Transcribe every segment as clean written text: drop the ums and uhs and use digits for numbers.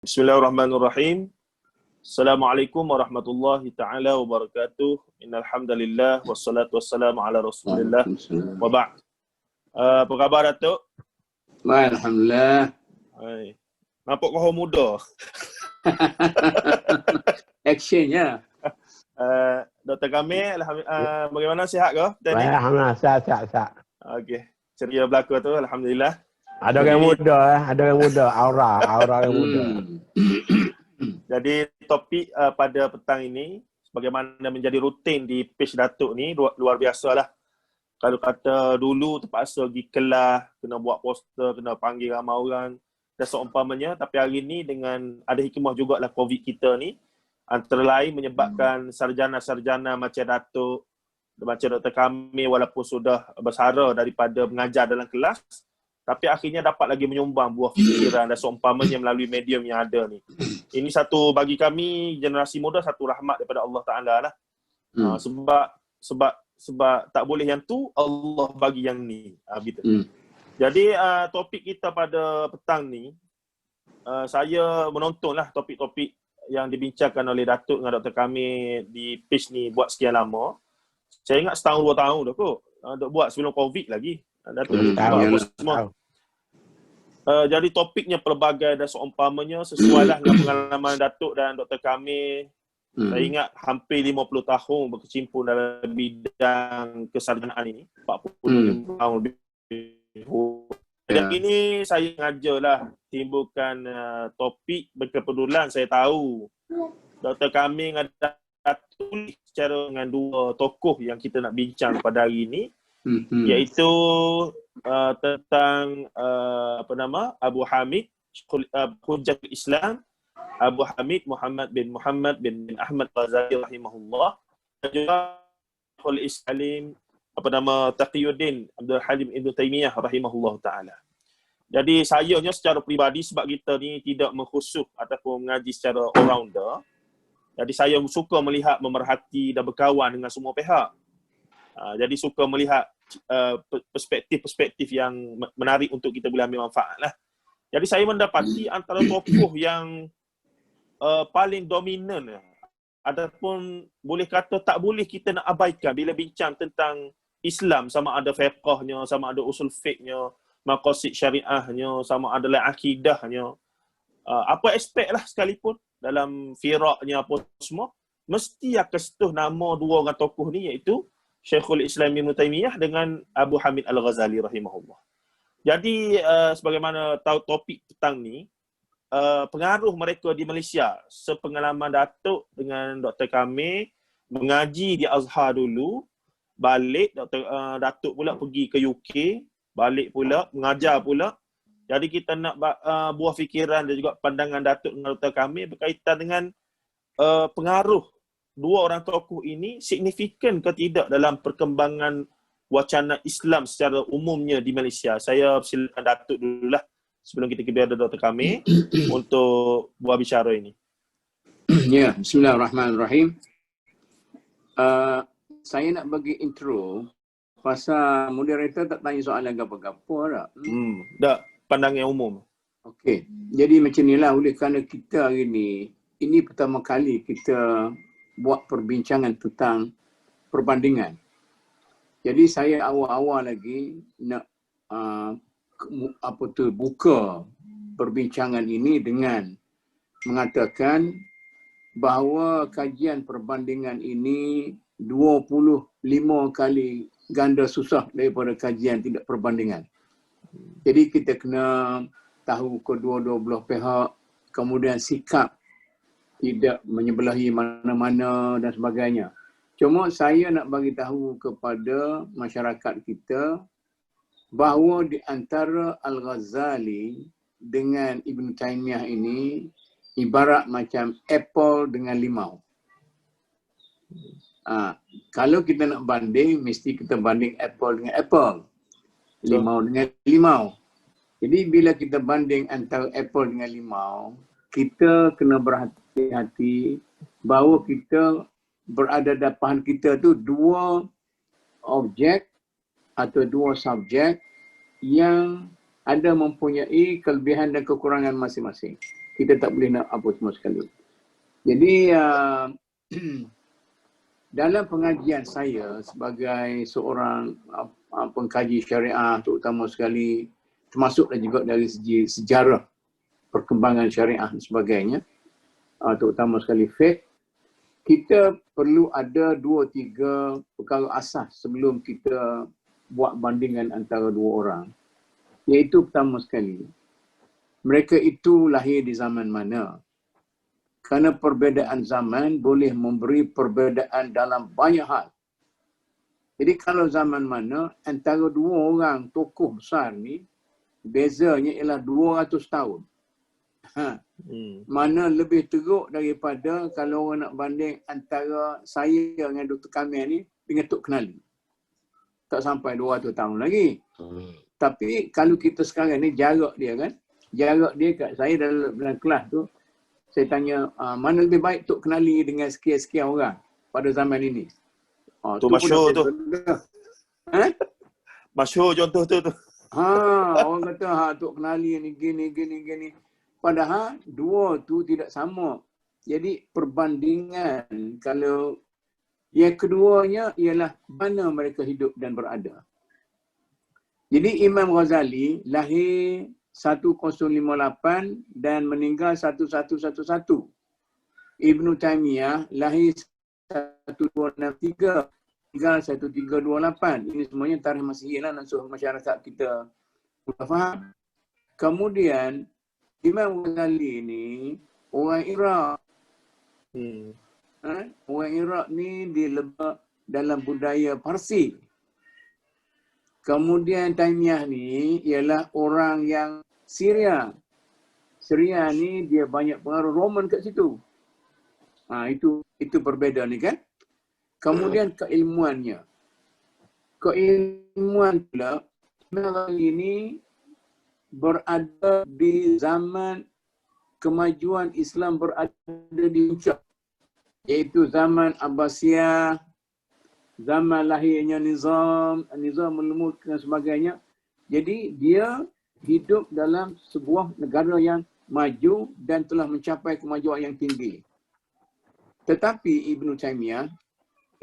Bismillahirrahmanirrahim. Assalamualaikum warahmatullahi taala wabarakatuh. Innal hamdalillah wassalatu wassalamu ala Rasulillah. Wa ba'd. Apa khabar Datuk? Baik, alhamdulillah. Hai. Nampak kau muda. Actionnya. Dr. Kamil, bagaimana, sihat ke? Baik, alhamdulillah, sihat. Okey. Ceria belaka tu, alhamdulillah. Ada orang muda, ada orang muda, aura orang muda. Jadi topik pada petang ini, sebagaimana menjadi rutin di page Datuk ni, luar biasa lah. Kalau kata dulu terpaksa pergi kelas, kena buat poster, kena panggil ramai orang dan seumpamanya. Tapi hari ni dengan ada hikmah jugalah COVID kita ni, antara lain menyebabkan sarjana-sarjana macam Datuk, macam Dr. Kamil walaupun sudah bersara daripada mengajar dalam kelas, tapi akhirnya dapat lagi menyumbang buah fikiran dan seumpamanya melalui medium yang ada ni. Ini satu bagi kami generasi muda, satu rahmat daripada Allah Taala lah. Sebab tak boleh yang tu, Allah bagi yang ni. Gitu. Jadi topik kita pada petang ni, saya menontonlah topik-topik yang dibincangkan oleh Datuk dengan Dr. Kamil di page ni buat sekian lama. Saya ingat setahun 2 tahun dah kot. Dok buat sebelum COVID lagi. Datuk semua. Jadi topiknya pelbagai dan seumpamanya sesuailah dengan pengalaman Datuk dan Dr. Kamil. Saya ingat hampir 50 tahun berkecimpung dalam bidang kesarjanaan ini. 40 tahun lebih. Dan ini saya sengajalah timbulkan topik berkepedulian. Saya tahu Dr. Kamil ada tulis secara dengan 2 tokoh yang kita nak bincang pada hari ini. Iaitu tentang Abu Hamid Hujjatul Islam, Abu Hamid Muhammad bin Ahmad Ghazali rahimahullah, dan juga Syekhul Islam Taqiyuddin Abdul Halim Ibn Taymiyah rahimahullah taala. Jadi sayanya secara peribadi, sebab kita ni tidak mengkhusus ataupun mengaji secara all-rounder, jadi saya suka melihat, memerhati dan berkawan dengan semua pihak. Jadi suka melihat perspektif-perspektif yang menarik untuk kita boleh ambil manfaat lah. Jadi saya mendapati antara tokoh yang paling dominan, ataupun boleh kata tak boleh kita nak abaikan bila bincang tentang Islam, sama ada fiqhnya, sama ada usul fiqhnya, maqasid syariahnya, sama ada akidahnya, apa aspek lah sekalipun dalam firaknya apa semua, mesti akan sentuh nama 2 orang tokoh ni, iaitu Syekhul Islam Ibn Taymiyah dengan Abu Hamid Al-Ghazali rahimahullah. Jadi sebagaimana tahu topik petang ni, pengaruh mereka di Malaysia, sepengalaman Datuk dengan Dr. Kamil mengaji di Azhar dulu, balik Datuk pula pergi ke UK, balik pula mengajar pula. Jadi kita nak buah fikiran dan juga pandangan Datuk dengan Dr. Kamil berkaitan dengan pengaruh 2 orang tokoh ini signifikan ke tidak dalam perkembangan wacana Islam secara umumnya di Malaysia. Saya silakan Datuk dululah sebelum kita kepada Dr. Kamil untuk buat bicara ini. Ya, bismillahirrahmanirrahim. Saya nak bagi intro pasal moderator tak tanya soalan apa-apa tak? Tak, pandangan umum. Okey. Jadi macam inilah, oleh kerana kita hari ini pertama kali kita buat perbincangan tentang perbandingan. Jadi saya awal-awal lagi nak buka perbincangan ini dengan mengatakan bahawa kajian perbandingan ini 25 kali ganda susah daripada kajian tidak perbandingan. Jadi kita kena tahu kedua-dua belah pihak, kemudian sikap tidak menyebelahi mana-mana dan sebagainya. Cuma saya nak bagi tahu kepada masyarakat kita bahawa di antara Al-Ghazali dengan Ibn Taymiyah ini ibarat macam apple dengan limau. Kalau kita nak banding, mesti kita banding apple dengan apple, limau dengan limau. Jadi bila kita banding antara apple dengan limau, kita kena berhati-hati bahawa kita berada depan kita tu 2 objek atau 2 subjek yang ada mempunyai kelebihan dan kekurangan masing-masing. kita tak boleh nak apa semua sekali. Jadi dalam pengajian saya sebagai seorang pengkaji syariah, terutama sekali, termasuklah juga dari segi sejarah perkembangan syariah dan sebagainya, terutama sekali fiqh, kita perlu ada 2-3 perkara asas sebelum kita buat bandingan antara dua orang. Iaitu pertama sekali, mereka itu lahir di zaman mana? Kerana perbezaan zaman boleh memberi perbezaan dalam banyak hal. Jadi kalau zaman mana antara dua orang tokoh besar ni, bezanya ialah 200 tahun. Mana lebih teruk daripada kalau orang nak banding antara saya dengan Dr. Kamil ni dengan Tok Kenali. Tak sampai 200 tahun lagi. Tapi kalau kita sekarang ni jarak dia kan, jarak dia kat saya dalam kelas tu, saya tanya, mana lebih baik Tok Kenali dengan sekian-sekian orang pada zaman ini? Tu masyhur tu. Masyhur contoh tu. Orang kata, Tok Kenali ni gini. Padahal dua tu tidak sama. Jadi perbandingan kalau yang keduanya ialah mana mereka hidup dan berada. Jadi Imam Ghazali lahir 1058 dan meninggal 1111. Ibn Taymiyah lahir 1263, meninggal 1328. Ini semuanya tarikh Masihi lah, nak suruh masyarakat kita mudah faham. Kemudian Imam Ghazali ni orang Iraq. Orang Iraq ni dilebak dalam budaya Parsi. Kemudian Taymiyah ni ialah orang yang Syria. Syria ni dia banyak pengaruh Roman kat situ. Itu berbeza ni kan. Kemudian keilmuannya. Keilmuan pula, Imam ini berada di zaman kemajuan Islam berada di puncak. Iaitu zaman Abbasiyah, zaman lahirnya Nizam al-Mulk dan sebagainya. Jadi dia hidup dalam sebuah negara yang maju dan telah mencapai kemajuan yang tinggi. Tetapi Ibn Taymiyah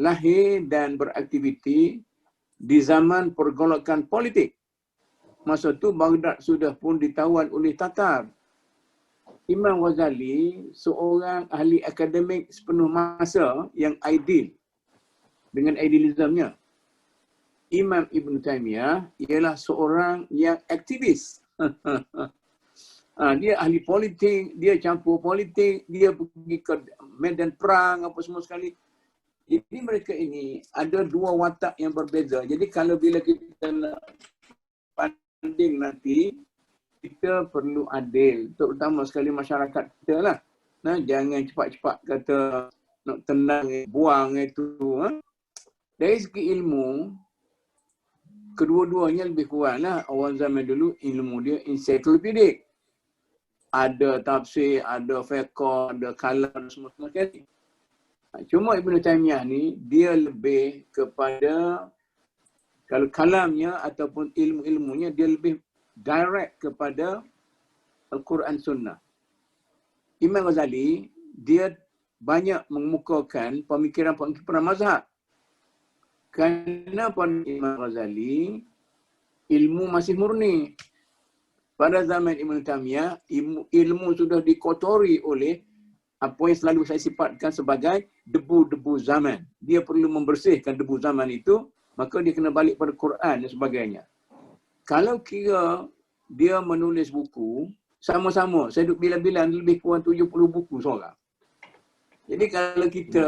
lahir dan beraktiviti di zaman pergolakan politik. Masa tu Baghdad sudah pun ditawan oleh Tatar. Imam Ghazali seorang ahli akademik sepenuh masa yang ideal dengan idealismenya. Imam Ibn Taymiyah ialah seorang yang aktivis. Dia ahli politik, dia campur politik, dia pergi ke medan perang apa semua sekali. Jadi mereka ini ada dua watak yang berbeza. Jadi kalau bila kita nak banding nanti, kita perlu adil, terutama sekali masyarakat kita lah. Jangan cepat-cepat kata nak tenang, buang itu. Dari segi ilmu, kedua-duanya lebih kurang lah. Orang zaman dulu ilmu dia ensiklopedik. Ada tafsir, ada fiqh, ada kalam, semua sekali. Cuma Ibn Taymiyah ni, dia lebih kepada, kalau kalamnya ataupun ilmu-ilmunya, dia lebih direct kepada Al-Quran Sunnah. Imam Ghazali, dia banyak mengemukakan pemikiran-pemikiran mazhab. Kerana pada Imam Ghazali, ilmu masih murni. Pada zaman Ibn Taymiyah, ilmu sudah dikotori oleh apa yang selalu saya sifatkan sebagai debu-debu zaman. Dia perlu membersihkan debu zaman itu, maka dia kena balik pada Quran dan sebagainya. Kalau kira dia menulis buku, sama-sama, saya duduk bilang-bilang lebih kurang 70 buku seorang. Jadi kalau kita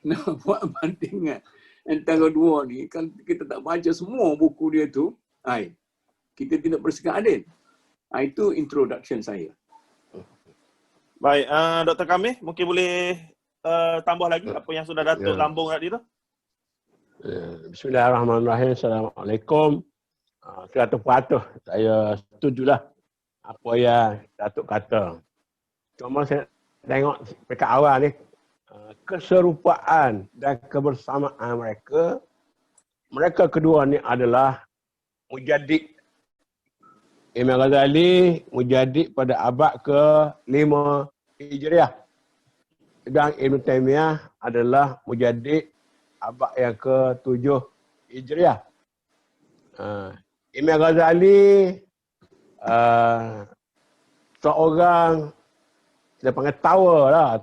nak buat bandingan antara dua ni, kalau kita tak baca semua buku dia tu, kita tidak bersikap adil. Itu introduction saya. Baik, Dr. Kamil, mungkin boleh tambah lagi apa yang sudah Datuk sambung tadi tu? Bismillahirrahmanirrahim. Assalamualaikum. 100% saya setujulah apa yang Datuk kata. Cuma saya tengok dekat awal ni, keserupaan dan kebersamaan mereka kedua ni adalah mujaddid Imam Ghazali mujadid pada abad ke-5 Hijriah. Sedang Ibn Taymiyah adalah mujadid abad yang ke-7 Hijriah. Imam Ghazali seorang, kita panggil tower lah,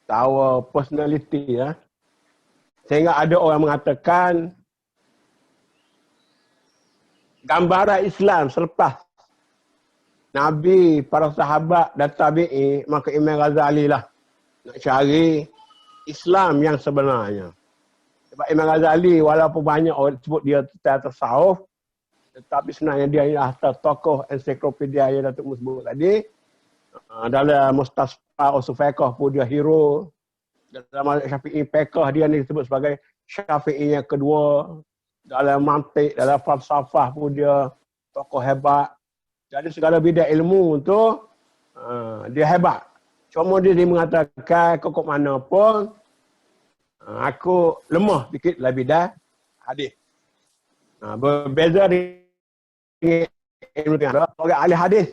tower personality lah. Sehingga ada orang mengatakan gambaran Islam selepas Nabi, para sahabat dan tabi'i, maka Imam Ghazali lah nak cari Islam yang sebenarnya. Sebab Imam Ghazali walaupun banyak orang sebut dia tasawuf, tetapi sebenarnya dia ialah tokoh ensiklopedia yang Datuk Mu sebut tadi. Dalam Mustasfa Usul Fiqh pun dia hero. Dalam Syafi'i Fiqh dia ni disebut sebagai Syafi'i yang kedua. Dalam mantik, dalam falsafah pun dia tokoh hebat. Jadi segala bidang ilmu tu dia hebat. Cuma dia mengatakan kok mana pun aku lemah sikit dalam bidang hadis. Berbeza dengan ilmu tengah. Orang ahli hadis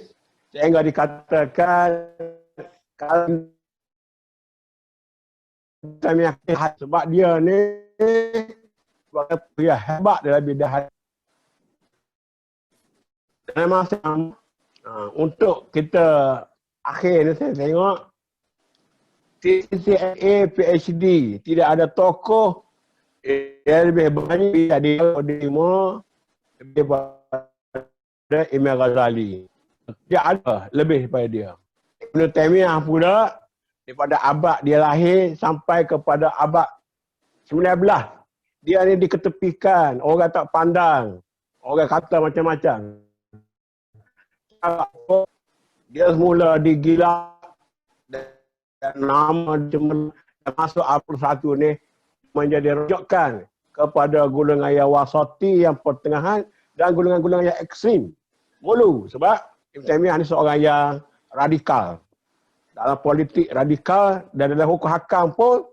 sehingga dikatakan kalau sebab dia ni dia hebat dalam bidang hadis. Dan masa untuk kita akhir ni saya tengok CCNA PhD tidak ada tokoh yang lebih banyak dia daripada Imam Ghazali. Dia ada lebih daripada dia. Ibn Taymiyah pula daripada abad dia lahir sampai kepada abad 19. Dia ni diketepikan, orang tak pandang, orang kata macam-macam. Dia semula digila dan nama dia masuk Abdul Satu ni menjadi rujukan kepada golongan yang wasati, yang pertengahan dan golongan-golongan yang ekstrim. Mulu sebab Ibn Taymiyah ni seorang yang radikal. Dalam politik radikal dan dalam hukum hakam pun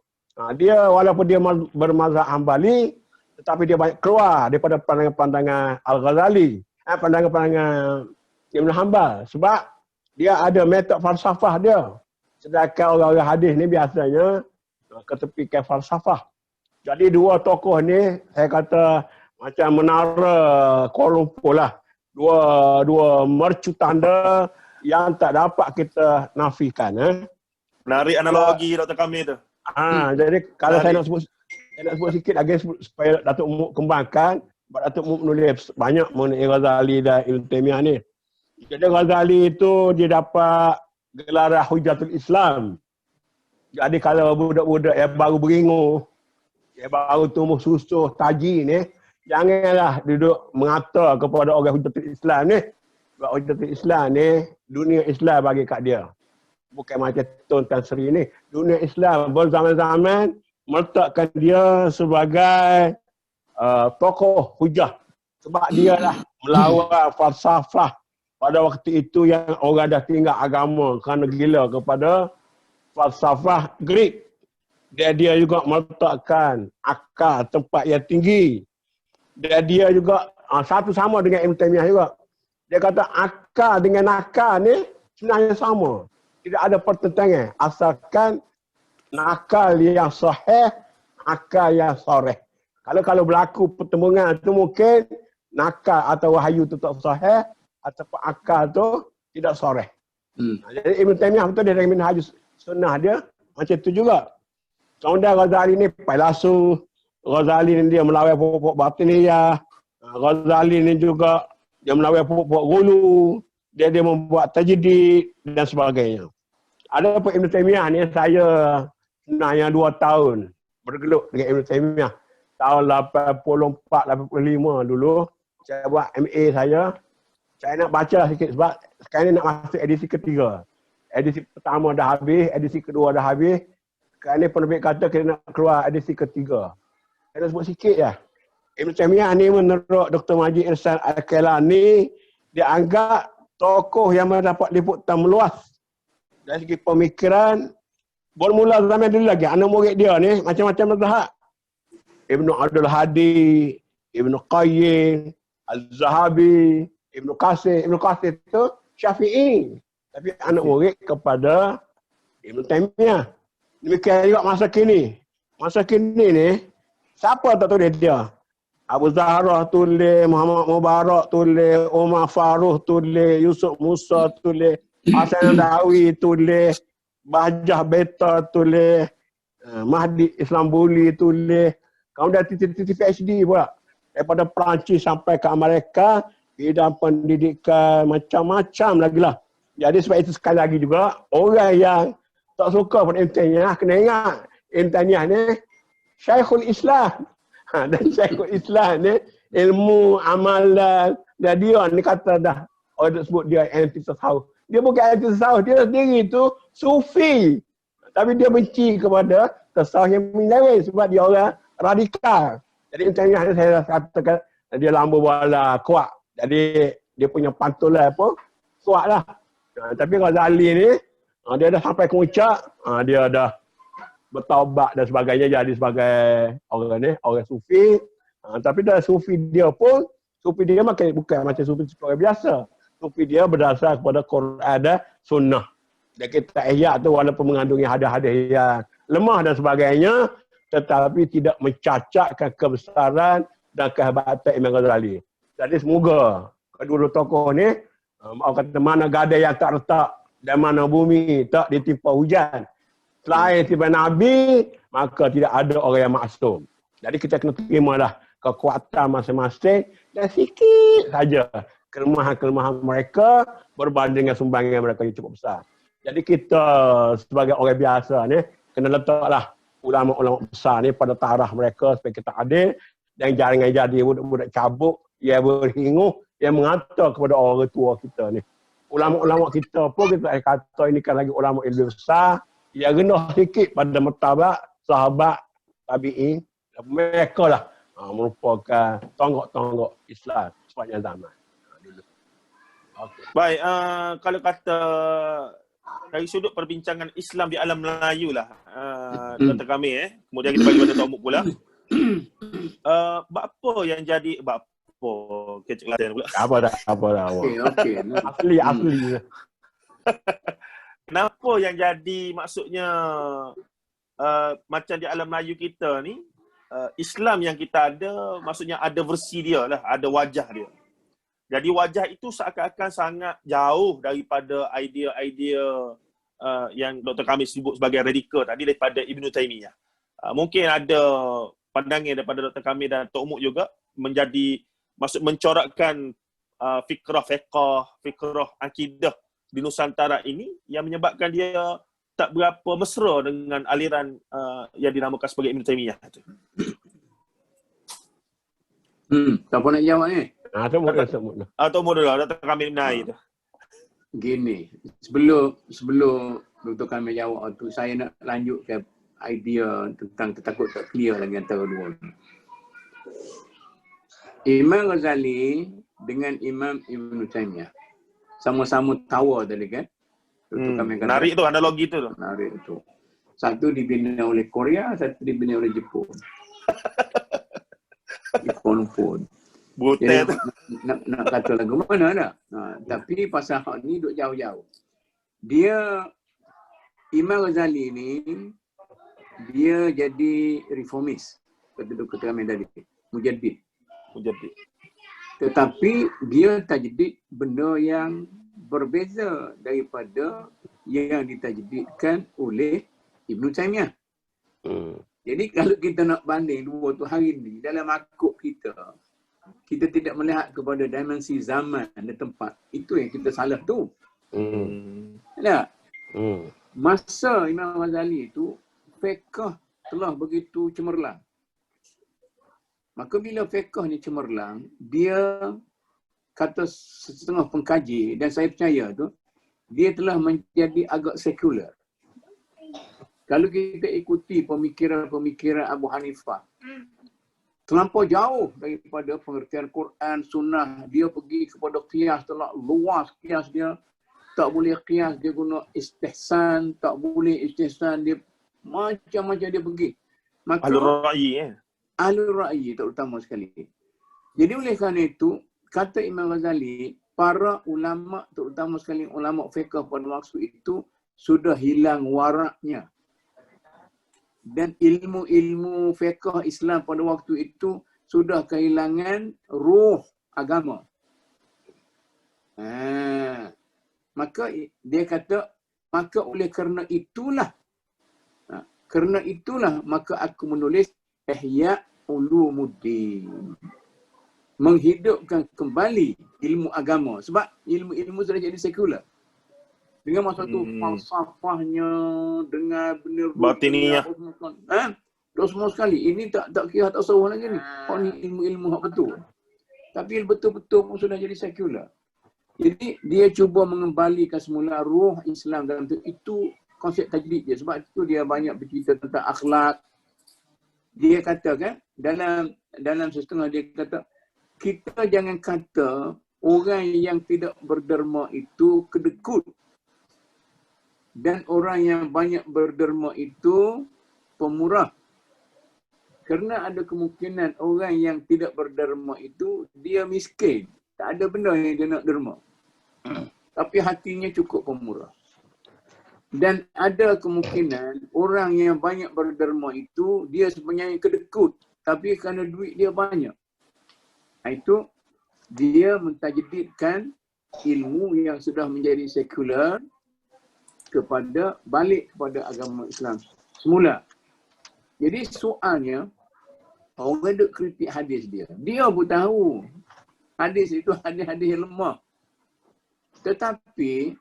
dia walaupun dia bermazhab Hambali tetapi dia banyak keluar daripada pandangan-pandangan Al-Ghazali, pandangan-pandangan Ibn Hanbal sebab dia ada metod falsafah dia. Sedangkan orang-orang hadis ni biasanya ketepikan falsafah. Jadi dua tokoh ni saya kata macam menara Kuala Lumpur lah. Dua mercu tanda yang tak dapat kita nafikan. Menarik analogi Dr. Kamil tu. Jadi kalau saya nak sebut sikit lagi supaya Datuk Mu kembangkan, sebab Datuk Mu menulis banyak mengenai Ghazali dan Ibn Taymiyah ni. Jadi Ghazali itu dia dapat gelar Hujatul Islam. Jadi kalau budak-budak yang baru beringu, yang baru tumbuh susuh taji ni, janganlah duduk mengata kepada orang Hujatul Islam ni. Sebab Hujatul Islam ni, dunia Islam bagi kat dia. Bukan macam Tun Tan Sri ni. Dunia Islam berzaman-zaman meletakkan dia sebagai tokoh hujah. Sebab dia lah melawan falsafah pada waktu itu yang orang dah tinggal agama kerana gila kepada falsafah Greek. Dia juga meletakkan akal tempat yang tinggi. Dia juga satu sama dengan Ibn Taymiyah juga. Dia kata akal dengan nakal ni sebenarnya sama. Tidak ada pertentangan. Asalkan nakal yang sahih, akal yang soreh. Kalau berlaku pertemuan tu mungkin nakal atau wahyu tu tak sahih, ataupun akal tu tidak soreh. Jadi Ibn Taymiyah betul dia dengan minhaj sunnah dia macam tu juga. Kemudian Ghazali ni filsuf, Ghazali ni dia melawan pokok batiniyah, Ghazali ni juga dia melawan pokok ghulu, dia membuat tajdid dan sebagainya. Ada pun Ibn Taymiyah ni saya sebenarnya 2 tahun bergelut dengan Ibn Taymiyah. Tahun 84, 85 dulu saya buat MA saya. Saya nak baca sikit sebab sekarang ni nak masuk edisi ketiga. Edisi pertama dah habis, edisi kedua dah habis. Sekarang ni penerbit kata kita nak keluar edisi ketiga. Saya nak sebut sikit ya. Ibn Taymiyah ni menurut Dr. Majid Irsan Al-Kailani, dia anggap tokoh yang mendapat liputan meluas dari segi pemikiran. Bermula zaman dulu lagi, anak murid dia ni macam-macam mazhab. Ibn Abdul Hadi, Ibn Qayyim, Al-Zahabi, Ibnu Qasim itu Syafi'i. Tapi anak murid kepada Ibnu Taimiyah. Demikian juga masa kini. Masa kini ni, siapa tak tulis dia? Abu Zahrah tulis, Muhammad Mubarak tulis, Umar Faruq tulis, Yusuf Musa tulis, Hasan Nadawi tulis, Bahjah Beta tulis, Mahdi Islambuli tulis. Kemudian titi PhD pula. Daripada Perancis sampai ke Amerika, bidang pendidikan macam-macam lagi lah. Jadi sebab itu sekali lagi juga, orang yang tak suka pada Ibn Taimiyah, kena ingat, Ibn Taimiyah ni Syekhul Islam. Dan Syekhul Islam ni ilmu amalan, dan dia ni kata dah, orang sebut dia anti tasawuf. Dia bukan anti tasawuf, dia sendiri tu sufi. Tapi dia benci kepada tasawuf yang menyeleweng sebab dia orang radikal. Jadi Ibn Taimiyah ni saya katakan dia lambu bola kuat. Jadi dia punya pantulan apa? Kuatlah. Tapi Ghazali ni dia dah sampai ke puncak, dia dah bertaubat dan sebagainya, jadi sebagai orang ni, orang sufi. Tapi dah sufi dia pun, sufi dia bukan macam sufi orang biasa. Sufi dia berdasar kepada Quran dan Sunnah. Dan kita ihya tu walaupun mengandungi hadis-hadis yang lemah dan sebagainya, tetapi tidak mencacatkan kebesaran dan kehebatan Imam Ghazali. Jadi semoga kedua tokoh ni, orang kata mana gadai yang tak retak dan mana bumi tak ditimpa hujan. Selain tiba Nabi, maka tidak ada orang yang maksum. Jadi kita kena terimalah kekuatan masing-masing dan sikit saja kelemahan-kelemahan mereka berbanding dengan sumbangan mereka yang cukup besar. Jadi kita sebagai orang biasa ni, kena letaklah ulama-ulama besar ni pada taraf mereka supaya kita adil dan jangan jadi budak-budak cabuk yang berhinguh yang mengata kepada orang tua kita ni. Ulama-ulama kita pun kita kata ini kan lagi ulama ilmu besar yang rendah sikit pada martabat sahabat tabi'in. Mereka lah merupakan tonggak-tonggak Islam sepanjang zaman. Okay. Baik, kalau kata dari sudut perbincangan Islam di alam Melayu lah, Dr. Kamil, kemudian kita bagi pada Tok Muk pula. Apa yang jadi, kecik Kelantan pula. Apa dah. Okey. Asli. Kenapa yang jadi maksudnya macam di alam Melayu kita ni, Islam yang kita ada, maksudnya ada versi dia lah, ada wajah dia. Jadi wajah itu seakan-akan sangat jauh daripada idea-idea yang Dr. Kamil sebut sebagai radikal tadi daripada Ibn Taimiyah. Mungkin ada pandangan daripada Dr. Kamil dan Tok Muk juga maksud mencorakkan fikrah fiqh, fikrah akidah di Nusantara ini yang menyebabkan dia tak berapa mesra dengan aliran yang dinamakan sebagai Ibn Taimiyah itu. Siapa nak jawab ni? Tok Muk dulu. Dr. Kamil Menai tu. Gini, sebelum Dr. Kamil jawab tu, saya nak lanjutkan idea tentang takut tak clear lagi antara dua ni. Imam Ghazali dengan Imam Ibn Taimiyah sama-sama tawa tadi kan? Menarik tu, analogi tu. Menarik tu. Satu dibina oleh Korea, satu dibina oleh Jepun. Jepun pun. Butet. Nak kata lagu mana dah. Tapi pasal hak ni duk jauh-jauh. Imam Ghazali ni, dia jadi reformis. Kata Dr. Kamil tadi. Mujaddid. Tetapi dia tajdid benda yang berbeza daripada yang ditajdidkan oleh Ibn Taimiyah. Jadi kalau kita nak banding dua tu hari ni, dalam makuk kita tidak melihat kepada dimensi zaman dan tempat. Itu yang kita salah tu. Tak? Masa Imam Ghazali itu, fiqh telah begitu cemerlang. Maka bila fiqh ni cemerlang, dia kata setengah pengkaji, dan saya percaya tu, dia telah menjadi agak sekular. Kalau kita ikuti pemikiran Abu Hanifah, terlampau jauh daripada pengertian Quran, Sunnah. Dia pergi kepada qiyas, telah luas qiyas dia. Tak boleh qiyas, dia guna istihsan. Tak boleh istihsan, dia macam-macam dia pergi. Maka Ahlul Ra'yi Ahlul Ra'yi terutama sekali. Jadi oleh kerana itu, kata Imam Ghazali, para ulama, terutama sekali ulama fiqh pada waktu itu, sudah hilang waraknya. Dan ilmu-ilmu fiqh Islam pada waktu itu sudah kehilangan ruh agama. Maka dia kata, maka oleh kerana itulah, maka aku menulis Ihya Ulumuddin. Menghidupkan kembali ilmu agama. Sebab ilmu-ilmu sudah jadi sekular. Dengan masa tu falsafahnya, dengan benar Batiniyah. Terus semua sekali. Ini tak kira tasawuf lagi ni. Oh ni ilmu-ilmu hak betul. Tapi betul-betul pun sudah jadi sekular. Jadi dia cuba mengembalikan semula ruh Islam dalam tu. Itu konsep tajdid dia. Sebab itu dia banyak bercerita tentang akhlak. Dia kata kan, dalam setengah dia kata, kita jangan kata orang yang tidak berderma itu kedekut. Dan orang yang banyak berderma itu pemurah. Kerana ada kemungkinan orang yang tidak berderma itu dia miskin. Tak ada benda yang dia nak derma. Tapi hatinya cukup pemurah. Dan ada kemungkinan orang yang banyak berderma itu dia sebenarnya kedekut. Tapi kerana duit dia banyak. Itu dia mentajdidkan ilmu yang sudah menjadi sekular balik kepada agama Islam semula. Jadi soalnya, orang duk kritik hadis dia. Dia pun tahu hadis itu hadis-hadis yang lemah. Tetapi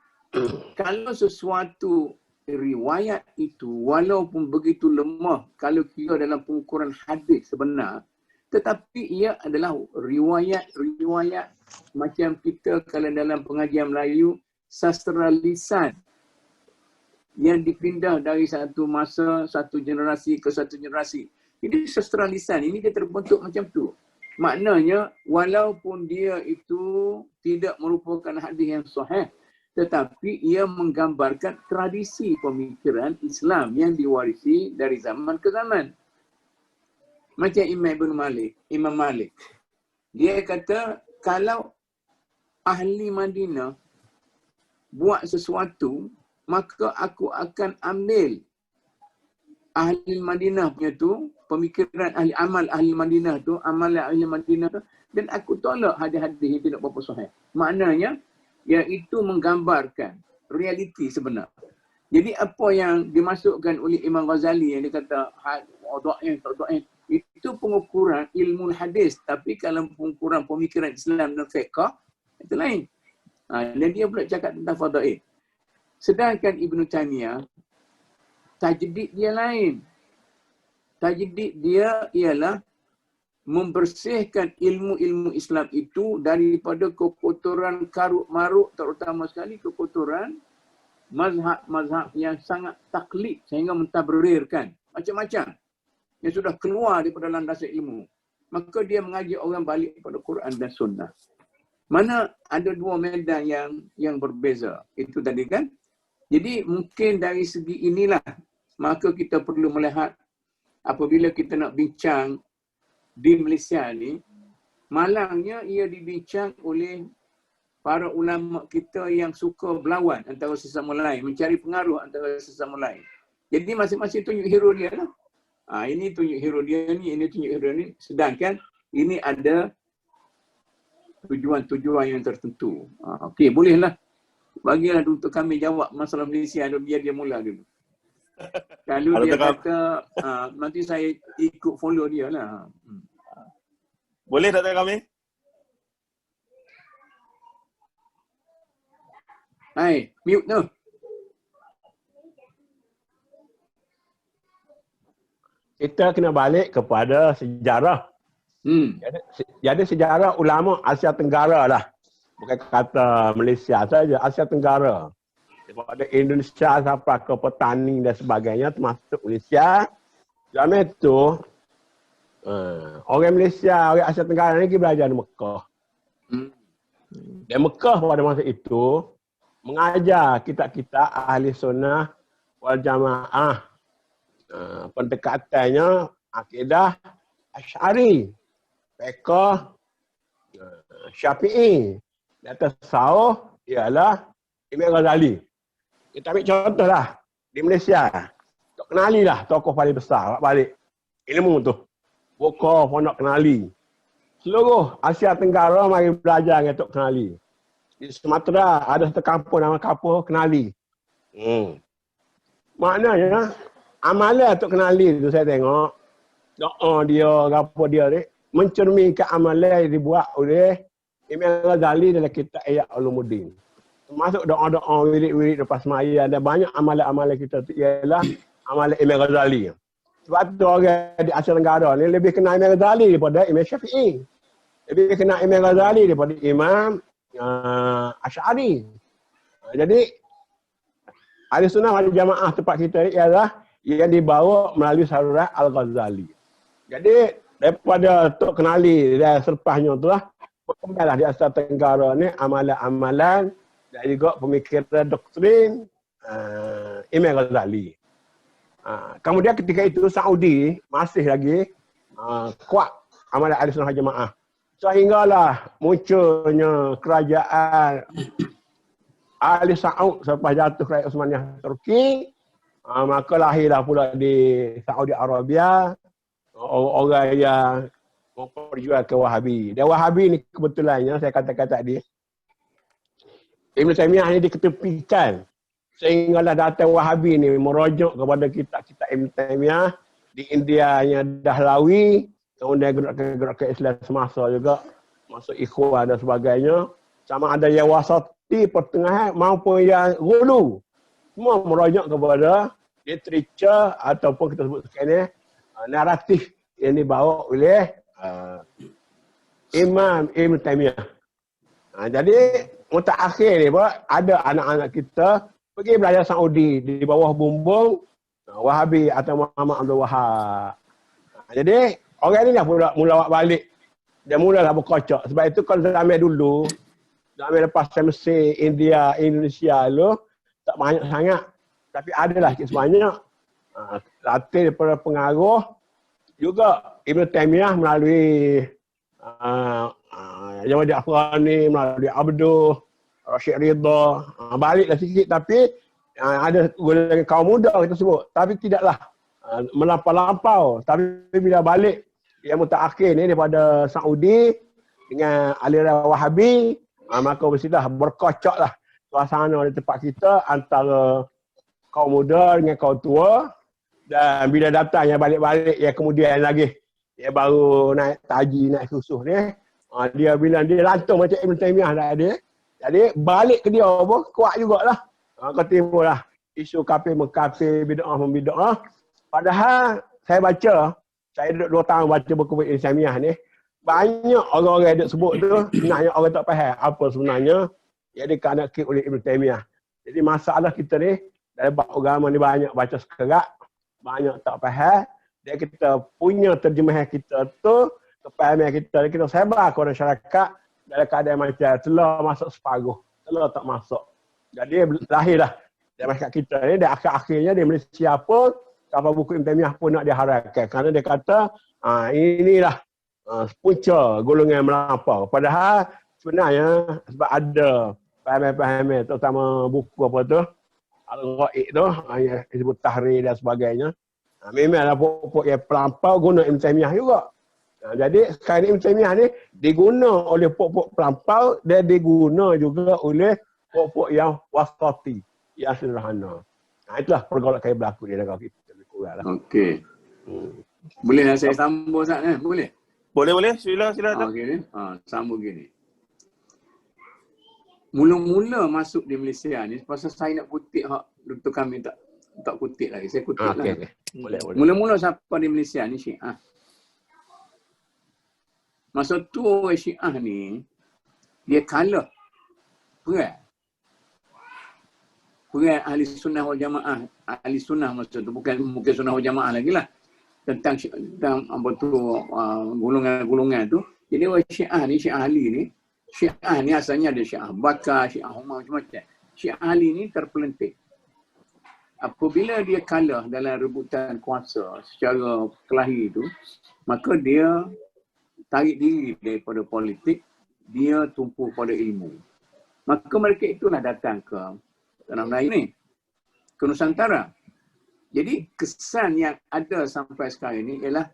kalau sesuatu riwayat itu walaupun begitu lemah kalau kira dalam pengukuran hadis sebenar, tetapi ia adalah riwayat macam kita kalau dalam pengajian Melayu, sastra lisan yang dipindah dari satu masa, satu generasi ke satu generasi. Ini sastra lisan, ini dia terbentuk macam tu. Maknanya, walaupun dia itu tidak merupakan hadis yang sahih, tetapi ia menggambarkan tradisi pemikiran Islam yang diwarisi dari zaman ke zaman. Macam Imam Malik. Dia kata, kalau ahli Madinah buat sesuatu, maka aku akan ambil ahli Madinah punya tu, pemikiran ahli Madinah tu, amalan ahli Madinah tu, dan aku tolak hadis-hadis yang tidak berapa sahih. Maknanya, iaitu menggambarkan realiti sebenar. Jadi apa yang dimasukkan oleh Imam Ghazali yang dia kata, itu pengukuran ilmu hadis. Tapi kalau pengukuran pemikiran Islam dan fiqh, itu lain. Dan dia pula cakap tentang fadail. Sedangkan Ibn Taymiyah, tajdid dia lain. Tajdid dia ialah membersihkan ilmu-ilmu Islam itu daripada kekotoran karut-marut, terutama sekali kekotoran mazhab-mazhab yang sangat taklid sehingga mentabrirkan macam-macam yang sudah keluar daripada landasan ilmu. Maka dia mengajak orang balik kepada Quran dan Sunnah. Mana ada dua medan yang berbeza. Itu tadi kan. Jadi mungkin dari segi inilah maka kita perlu melihat apabila kita nak bincang di Malaysia ni, malangnya ia dibincang oleh para ulama kita yang suka berlawan antara sesama lain, mencari pengaruh antara sesama lain. Jadi masing-masing tunjuk hero dia lah. Ini tunjuk hero dia ni, ini tunjuk hero ni. Sedangkan ini ada tujuan-tujuan yang tertentu. Okey, bolehlah. Bagilah untuk kami jawab masalah Malaysia, biar dia mula dulu. Kalau dia kata, nanti saya ikut follow dia lah. Boleh tak kami? Hai, mute tu. Kita kena balik kepada sejarah. Jadi sejarah ulama Asia Tenggara lah. Bukan kata Malaysia saja, Asia Tenggara. Daripada Indonesia sampai ke petani dan sebagainya, termasuk Malaysia. Dalam itu, orang Malaysia, orang Asia Tenggara ni pergi belajar di Mekah. Dan Mekah pada masa itu, mengajar kitab-kitab ahli sunnah wal jamaah. Pendekatannya akidah Asy'ari, fiqh Syafi'i Di atas Sauh ialah Imam Ghazali. Kita ambil contoh lah. Di Malaysia, Tok Kenali lah tokoh paling besar balik ilmu tu. Buka Pondok Kenali. Seluruh Asia Tenggara mari belajar dengan Tok Kenali. Di Sumatera ada satu kampung nama kampung Kenali. Maknanya amalan Tok Kenali tu saya tengok doa dia, apa dia ni mencerminkan amalan yang dibuat oleh Imam Ghazali dalam kitab Ihya Ulumuddin. Termasuk doa-doa wirid-wirid lepas sembahyang dan banyak amalan-amalan kita tu ialah amalan Imam Ghazali. Sebab tu orang di Asia Tenggara ni lebih kenal Imam Ghazali daripada Imam Syafi'i. Lebih kenal Imam Ghazali daripada Imam Asy'ari. Jadi Ahli Sunnah wal Jamaah tempat kita ni ialah yang dibawa melalui saluran Al-Ghazali. Jadi daripada Tok Kenali dan selepasnya tu lah berkembanglah di Asia Tenggara ni amalan-amalan dan juga pemikiran doktrin Imam Ghazali. Kemudian ketika itu Saudi masih lagi kuat amalan Ahli Sunnah wal Jamaah. Sehinggalah munculnya kerajaan Ali Saud selepas jatuh Kerajaan Osmaniyah Turki, maka lahirlah pula di Saudi Arabia orang yang memperjuangkan Wahabi. Dan Wahabi ni kebetulannya saya katakan tadi, Ibn Taymiyah ni diketepikan sehinggalah datang Wahabi ni merujuk kepada kitab-kitab Ibn Taymiyah di India yang Dahlawi, kemudian gerakan Islam semasa juga masuk Ikhwan dan sebagainya, sama ada yang wasati pertengahan maupun yang ghulu, semua merujuk kepada literature ataupun kita sebut sekarang naratif yang dibawa oleh Imam Ibn Taymiyah. Jadi mutakhir ni ada anak-anak kita pergi belajar Saudi di bawah bumbung Wahabi atau Muhammad Abdul Wahab. Jadi orang ni dah mula buat balik. Dia mulalah berkocok. Sebab itu kalau zaman dulu, zaman lepas Mesir, India, Indonesia tu tak banyak sangat. Tapi adalah sikit sebanyak. Latih daripada pengaruh juga Ibn Taymiyah melalui Jawadi Afghani, melalui Abduh, Rashid Ridha, baliklah sikit tapi ada golongan kaum muda kita sebut, tapi tidaklah melampau-lampau. Tapi bila balik yang mutakhir ni daripada Saudi dengan aliran Wahabi, maka mestilah berkocoklah suasana di tempat kita antara kaum muda dengan kaum tua. Dan bila datang yang balik-balik yang kemudian lagi dia baru naik taji, naik khusus ni, dia bilang dia lantung macam Ibn Taymiyah dah ada. Jadi balik ke dia pun kuat jugalah. Kau timbullah isu kafir mengkafir, bid'ah membid'ah. Padahal saya baca, saya duduk 2 tahun baca buku Ibn Taymiyah ni, banyak orang-orang yang duduk sebut tu sebenarnya orang tak faham apa sebenarnya yang dikanak oleh Ibn Taymiyah. Jadi masalah kita ni dalam bab agama ni banyak baca sekerat, banyak tak faham. Dan kita punya terjemahan kita tu, kepahaman kita sebar kepada masyarakat dalam keadaan macam telur masuk separuh, telur tak masuk. Jadi lahirlah dalam masyarakat kita ni, dan akhir-akhirnya di Malaysia pun kapal buku Ibn Taymiyah pun nak diharapkan. Kerana dia kata, inilah punca golongan melampau. Padahal sebenarnya sebab ada pahaman-pahaman, terutama buku apa tu, Al-Ghaib tu, yang disebut Tahrir dan sebagainya. Memanglah pokok yang pelampau guna Ibn Taymiyah juga. Jadi sekarang Ibn Taymiyah ni diguna oleh pokok pelampau dan diguna juga oleh pokok yang wasati, yang sederhana. Itulah pergolakan yang berlaku di negara kita. Okey. Bolehlah saya sambung Ustaz ni? Boleh? Boleh. Silakan. Okey. Sambung gini. Mula-mula masuk di Malaysia ni pasal saya nak kutip hak Dr. Kamil tak kutip lagi. Saya kutip lah. Okay. Boleh. Mula-mula siapa di Malaysia ni Syiah. Masa tu Syiah ni dia kalah perang Ahli Sunnah wal Jamaah. Ahli Sunnah masa tu bukan Sunnah wal Jamaah lagi lah. Tentang apa tu golongan-golongan tu. Jadi Syiah ni, Syiah Ali ni, Syiah ni asalnya ada Syiah Bakar, Syiah Umar, macam-macam. Syiah Ali ni terpelentik. Apabila dia kalah dalam rebutan kuasa secara kelahi itu, maka dia tarik diri daripada politik, dia tumpu pada ilmu. Maka mereka itulah datang ke Tanah Melayu ni, ke Nusantara. Jadi kesan yang ada sampai sekarang ini ialah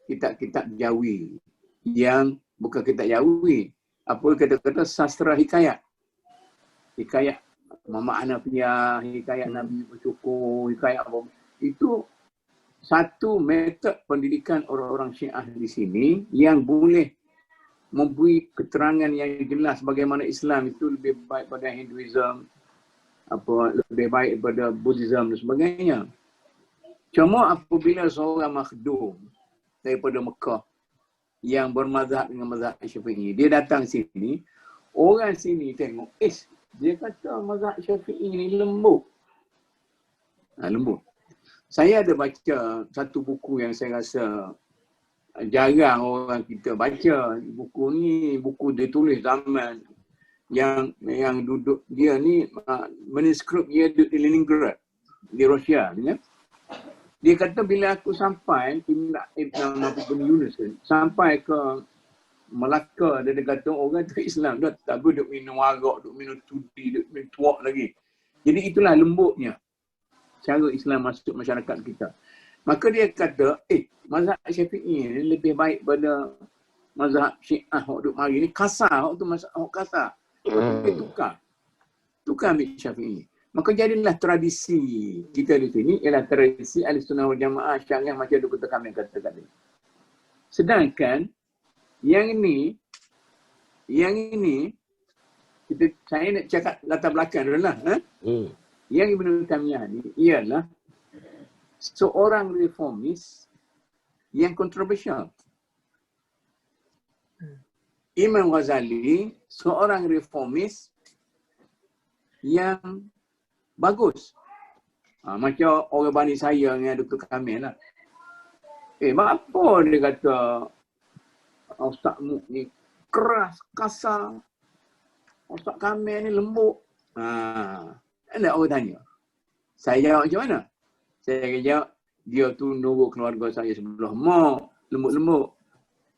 kitab-kitab Jawi yang bukan kitab Jawi, apa kata-kata sastra hikayat. Hikayat Muhammad Hanafiah, hikayat Nabi bersyukur, hikayat apa. Itu satu metod pendidikan orang-orang Syiah di sini yang boleh memberi keterangan yang jelas bagaimana Islam itu lebih baik pada Hinduism, lebih baik pada Buddhism dan sebagainya. Cuma apabila seorang makhdum daripada Mekah yang bermazhab dengan mazhab Syafi'i, dia datang sini, orang sini tengok, dia kata mazhab Syafi'i ni lembut. Lembut. Saya ada baca satu buku yang saya rasa jarang orang kita baca. Buku ni buku dia tulis zaman yang duduk dia ni manuskrip dia duduk di Leningrad di Rusia ya. Dia kata bila aku sampai Ibn Yunus sampai ke Melaka, dia kata orang tu Islam dah tak duduk minum arak, duduk minum tudi, duduk minum tuak lagi. Jadi itulah lembutnya cara Islam masuk masyarakat kita. Maka dia kata, mazhab Syafi'i ni lebih baik pada mazhab Syiah hok duk mari ni kasar, hok tu mazhab hok kasar. Dia tukar ambil Syafi'i. Maka jadilah tradisi kita di sini ialah tradisi Ahlussunnah wal Jamaah Syariah macam Dr. Kamil kata tadi. Sedangkan yang ini saya nak cakap latar belakang dulu lah. Yang Ibn Taymiyah ni ialah seorang reformis yang kontroversial. Imam Ghazali seorang reformis yang bagus. Macam orang Bani saya dengan Dr. Kamil lah. Apa dia kata Ustaz Muk ni keras, kasar. Ustaz Kamil ni lembut. Ada orang tanya. Saya jawab macam mana? Saya jawab, dia tu menurut keluarga saya sebelah mak, lembut-lembut.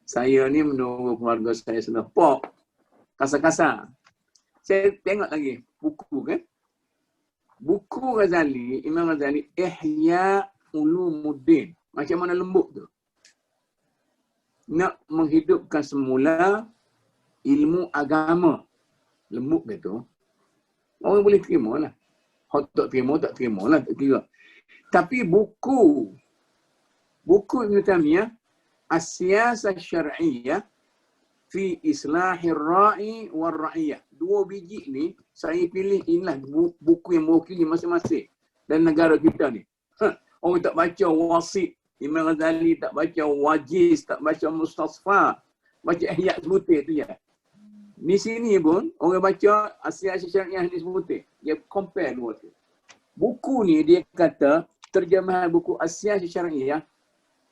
Saya ni menurut keluarga saya sebelah pok, kasar-kasar. Saya tengok lagi buku kan. Buku Ghazali, Imam Ghazali, Ihya Ulumuddin. Macam mana lembut tu. Nak menghidupkan semula ilmu agama. Lembut ke tu. Orang boleh terima lah. Tak terima lah. Tak kira. Tapi buku Ibn Taymiyah, As-Siyasah Syar'iyyah fi Islahir Ra'i wal Ra'iyah. Dua biji ni, saya pilih inilah buku yang mewakili masing-masing dan negara kita ni. Orang tak baca Wasit, Imam Ghazali tak baca Wajiz, tak baca Mustasfa, baca Ihya sebutir tu je. Di sini pun, orang baca As-Siyasah Syar'iyyah ni sebutir. Dia compare dua tu. Buku ni dia kata, terjemahan buku As-Siyasah Syar'iyyah,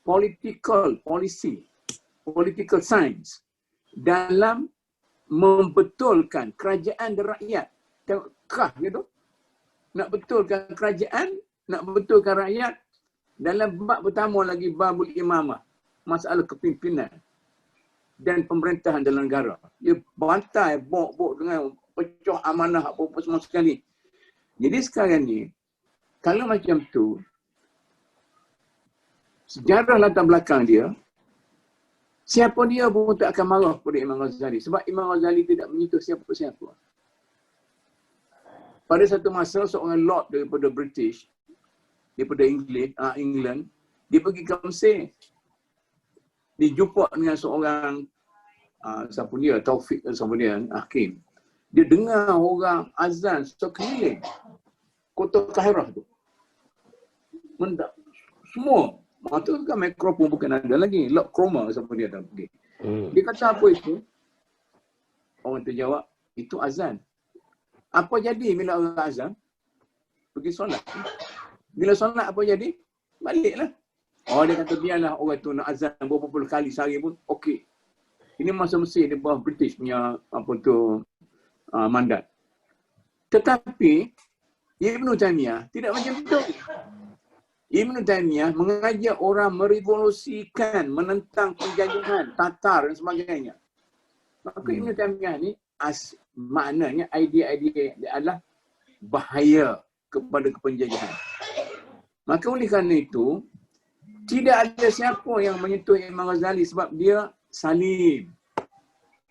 political policy, political science dalam membetulkan kerajaan dan rakyat. Kah gitu? Nak betulkan kerajaan, nak betulkan rakyat dalam bab pertama lagi babul imamah, masalah kepimpinan dan pemerintahan dalam negara. Dia bantai bok dengan pecah amanah apa-apa semua sekali. Jadi sekarang ni, kalau macam tu, sejarah latar belakang dia, siapa dia pun tak akan marah pada Imam Ghazali. Sebab Imam Ghazali tidak menyentuh siapa-siapa. Pada satu masa, seorang lord daripada British, daripada England, dia pergi ke Mesir. Dia jumpa dengan seorang, siapa dia, Taufik, siapa dia, Hakim. Dia dengar orang azan sekeliling kota Kahirah tu. Semua. Mata kan mikrofon bukan ada lagi. Lock chroma siapa dia dah pergi. Dia kata apa itu? Orang terjawab, itu azan. Apa jadi bila orang azan? Pergi solat. Bila solat apa jadi? Baliklah. Dia kata biarlah orang tu nak azan berapa puluh kali sehari pun okey. Ini masa Mesir di bawah British punya mandat. Tetapi Ibn Taymiyah tidak macam itu. Ibn Taymiyah mengajak orang merevolusikan, menentang penjajahan Tatar dan sebagainya. Maka Ibn Taymiyah ni maknanya idea-idea adalah bahaya kepada kepenjajahan. Maka oleh kerana itu, tidak ada siapa yang menyentuh Imam Ghazali sebab dia salim.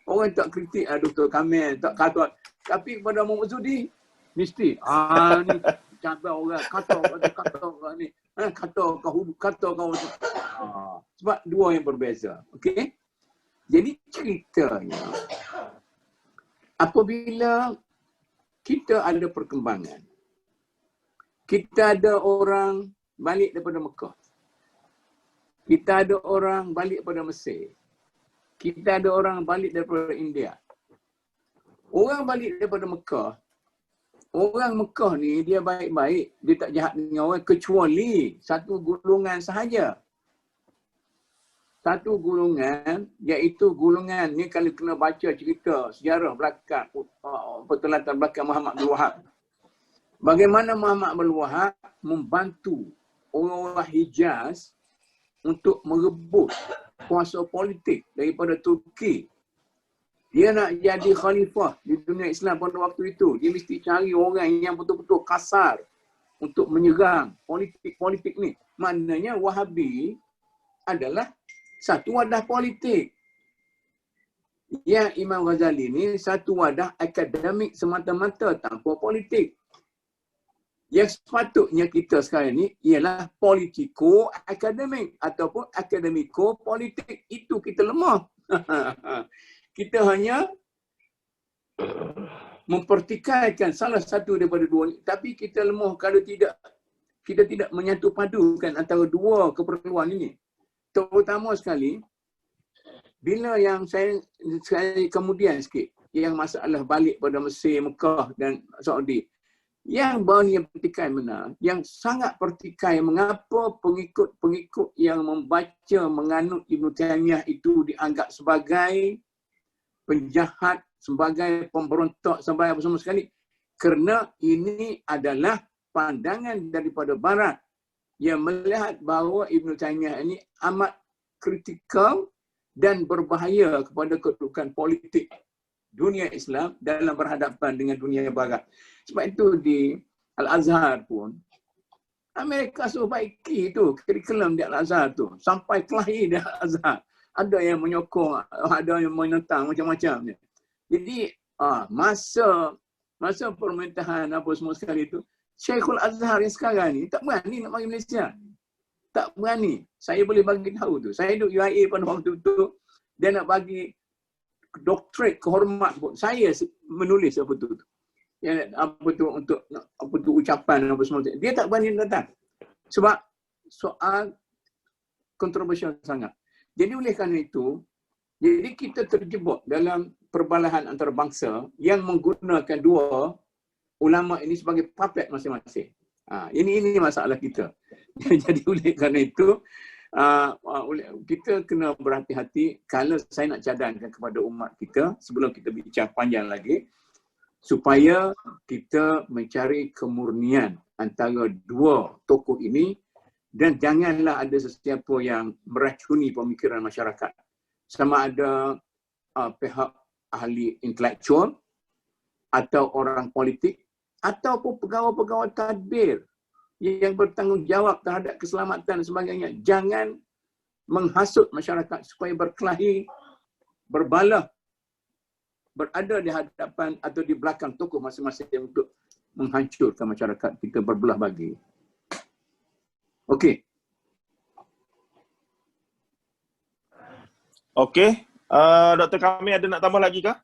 Orang tak kritik Dr. Kamil, tak kata. Tapi kepada Muhammad Sudi, mesti, ni cabar orang, kata orang ni. Kata kau. Sebab dua yang berbeza. Okey? Jadi ceritanya, apabila kita ada perkembangan, kita ada orang balik daripada Mekah, kita ada orang balik daripada Mesir, kita ada orang balik daripada India. Orang balik daripada Mekah, orang Mekah ni dia baik-baik, dia tak jahat dengan orang kecuali satu golongan sahaja. Satu golongan, iaitu golongan ni kalau kena baca cerita sejarah belakang, latar belakang Muhammad Abdul Wahab. Bagaimana Muhammad Abdul Wahab membantu orang-orang Hijaz untuk merebut kuasa politik daripada Turki. Dia nak jadi khalifah di dunia Islam pada waktu itu. Dia mesti cari orang yang betul-betul kasar untuk menyerang politik-politik ni. Maknanya Wahabi adalah satu wadah politik. Yang Imam Ghazali ni satu wadah akademik semata-mata tanpa politik. Yang sepatutnya kita sekarang ni ialah politiko-akademik ataupun akademiko-politik. Itu kita lemah. Kita hanya mempertikaikan salah satu daripada dua ni. Tapi kita lemah kalau kita tidak menyatu padukan antara dua keperluan ini. Terutama sekali, bila yang saya kemudian sikit, yang masalah balik pada Mesir, Mekah dan Saudi. Yang baru yang pertikaian benar, yang sangat pertikaian mengapa pengikut-pengikut yang membaca, menganut Ibn Taymiyah itu dianggap sebagai penjahat, sebagai pemberontak, sebagai apa semua sekali. Kerana ini adalah pandangan daripada Barat yang melihat bahawa Ibn Taymiyah ini amat kritikal dan berbahaya kepada kedudukan politik dunia Islam dalam berhadapan dengan dunia Barat. Sebab itu di Al-Azhar pun, Amerika suruh baiki tu kurikulum di Al-Azhar tu. Sampai kelahi di Al-Azhar. Ada yang menyokong, ada yang menentang macam-macam. Jadi masa pemerintahan apa semua sekali itu, Syekhul Azhar yang sekarang ni tak berani nak mari Malaysia. Tak berani. Saya boleh bagi tahu tu. Saya duduk UIA pada waktu tu, dia nak bagi doktorat kehormat pun. Saya menulis apa tu. Yang apa tu untuk apa tu ucapan apa semua. Dia tak berani datang. Sebab soal kontroversial sangat. Jadi oleh kerana itu, jadi kita terjebak dalam perbalahan antara bangsa yang menggunakan dua ulama ini sebagai puppet masing-masing. Ini masalah kita. Jadi oleh kerana itu, kita kena berhati-hati kalau saya nak cadangkan kepada umat kita sebelum kita bincang panjang lagi, supaya kita mencari kemurnian antara dua tokoh ini dan janganlah ada sesiapa yang meracuni pemikiran masyarakat. Sama ada pihak ahli intelektual atau orang politik ataupun pegawai-pegawai tadbir yang bertanggungjawab terhadap keselamatan dan sebagainya. Jangan menghasut masyarakat supaya berkelahi, berbalah, berada di hadapan atau di belakang tokoh masing-masing untuk menghancurkan masyarakat kita berbelah bagi. Okey. Okey. Dr. Kamil ada nak tambah lagi kah?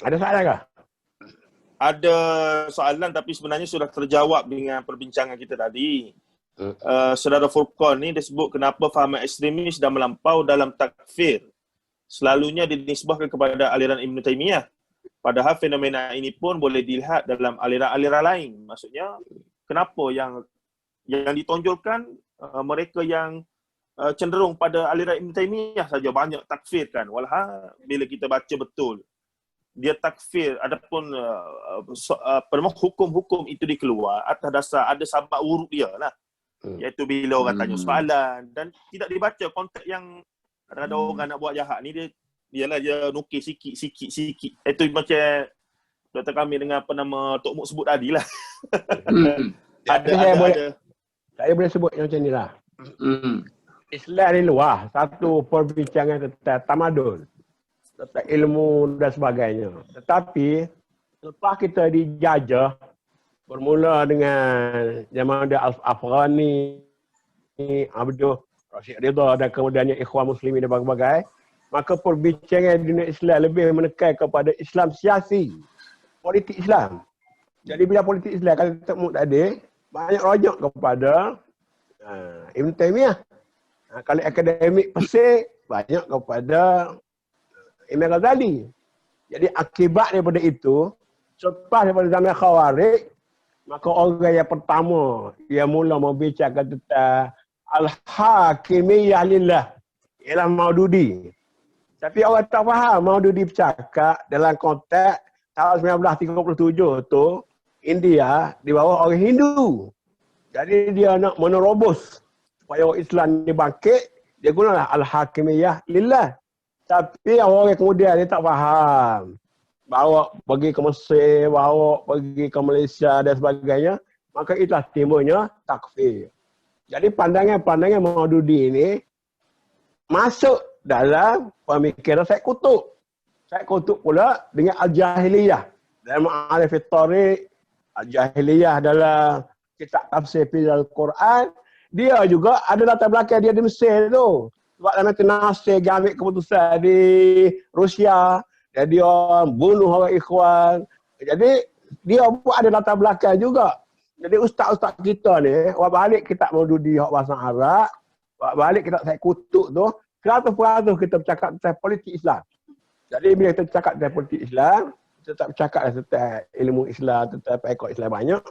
Ada soalan kah? Ada soalan tapi sebenarnya sudah terjawab dengan perbincangan kita tadi. Saudara Furqan ni dia sebut kenapa fahaman ekstremis dah melampau dalam takfir. Selalunya dinisbahkan kepada aliran Ibn Taymiyah. Padahal fenomena ini pun boleh dilihat dalam aliran-aliran lain. Maksudnya, kenapa yang ditonjolkan mereka yang cenderung pada aliran Ibn Taymiyah saja banyak takfir kan. Walhal bila kita baca betul, dia takfir, adapun hukum-hukum itu dikeluar atas dasar ada sabab urut dia lah. Iaitu bila orang tanya soalan dan tidak dibaca konteks yang ada orang nak buat jahat ni, dia Ialah dia nukil sikit. Itu macam Dr. Kamil dengan apa nama Tok Muk sebut tadi lah. Saya boleh sebut yang macam ni lah. Islam ni luar satu perbincangan tentang tamadun, tentang ilmu dan sebagainya. Tetapi lepas kita dijajah, bermula dengan zaman dia Al-Afghani, Abdul Rashid Ridha dan kemudiannya Ikhwan Muslimin dan berbagai, maka perbincangan dunia Islam lebih menekan kepada Islam siasi, politik Islam. Jadi bila politik Islam, kalau kita tengok tadi, banyak rujuk kepada Ibn Taymiyah. Kalau akademik Pesik, banyak kepada Imam Ghazali. Jadi akibat daripada itu, selepas daripada zaman Khawarij, maka orang yang pertama yang mula membicarakan tentang Al-Hakimiyah Lillah ialah Maududi. Tapi orang tak faham Maududi bercakap dalam konteks tahun 1937 tu India di bawah orang Hindu. Jadi dia nak menerobos supaya orang Islam ni bangkit, dia gunalah Al-Hakimiyah Lillah. Tapi orang kemudian dia tak faham. Bawa pergi ke Mesir, bawa pergi ke Malaysia dan sebagainya, maka itulah timbulnya takfir. Jadi pandangan-pandangan Maududi ini masuk dalam pemikiran Said Qutb. Said Qutb pula dengan Al-Jahiliyah. Dalam Ma'arif At-Tariq, Al-Jahiliyah dalam kitab tafsir Al-Quran, dia juga ada latar belakang dia di Mesir tu. Sebab dalam itu Nasir dia ambil keputusan di Rusia, dan dia bunuh orang Ikhwan. Jadi dia pun ada latar belakang juga. Jadi ustaz-ustaz kita ni, buat balik kitab Maududi bahasa Arab, buat balik kitab Said Qutb tu, 100% kita bercakap tentang politik Islam. Jadi bila kita bercakap tentang politik Islam, kita tak bercakap tentang ilmu Islam, tentang pekor Islam banyak.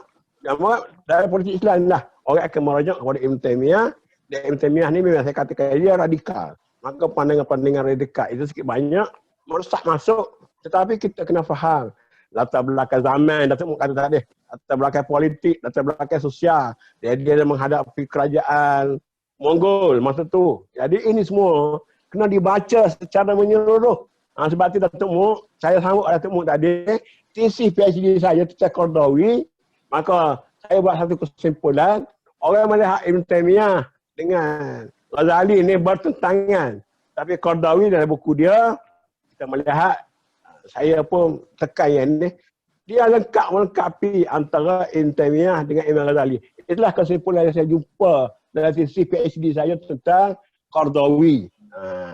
Namun dalam politik Islam lah, orang akan merujuk kepada Ibn Taymiyah. Dan Ibn Taymiyah ni memang saya katakan dia radikal. Maka pandangan-pandangan radikal itu sikit banyak merosak masuk, tetapi kita kena faham latar belakang zaman, Datuk Muk kata tadi, latar belakang politik, latar belakang sosial. Dia menghadapi kerajaan Mongol masa tu. Jadi ini semua kena dibaca secara menyeluruh. Sebab itu Datuk Muk, saya sambut Datuk Muk tadi, tesis PhD saya tentang Qaradawi, maka saya buat satu kesimpulan, orang melihat Ibn Taymiyah dengan Ghazali ini bertentangan. Tapi Qaradawi dalam buku dia, kita melihat, saya pun tekan yang ini, dia melengkapi antara Ibn Taymiyah dengan Imam Ghazali. Itulah kesimpulan yang saya jumpa dalam tesis PhD saya tentang Qaradawi.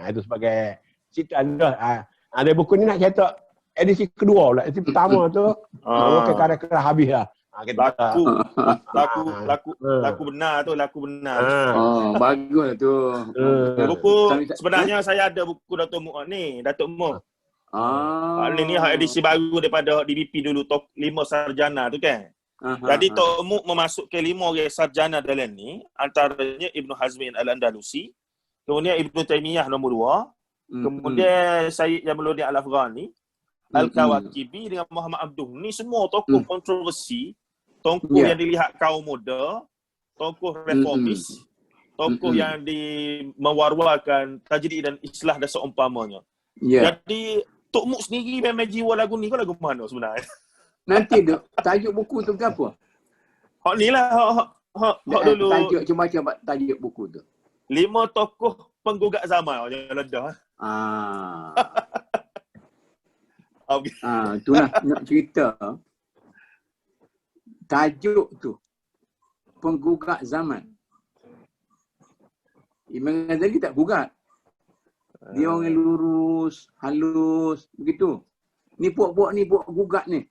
Itu sebagai cerita anda. Ada buku ni nak cetak edisi kedua pula. Edisi pertama tu, ke karya-karya habis lah. Laku benar tu, laku benar. Bagus tu. Buku sebenarnya saya ada buku Datuk Muk ni, Datuk Muk. Ni edisi baru daripada DBP dulu, 5 sarjana tu kan. Jadi Tok Muk memasukkan 5 orang sarjana dalam ni, antaranya Ibnu Hazmin Al-Andalusi, kemudian Ibnu Taymiyah nombor 2, kemudian Sayyid Jamaluddin Al-Afghani, Al-Kawakibi dengan Muhammad Abduh. Ni semua tokoh kontroversi, tokoh yang dilihat kaum muda, tokoh reformis, tokoh yang mewar-warkan tajdid dan islah dan seumpamanya. Jadi Tok Muk sendiri memang jiwa lagu ni, kau lagu mana sebenarnya? Nanti tu, tajuk buku tu ke apa? Hak ni lah, hak dulu. Tajuk macam tajuk buku tu. 5 tokoh penggugat zaman. Jangan ledah. Itulah nak cerita. Tajuk tu, penggugat zaman. Imam Ghazali tak gugat. Dia orang lurus, halus, begitu. Ni puak-puak ni, puak gugat ni.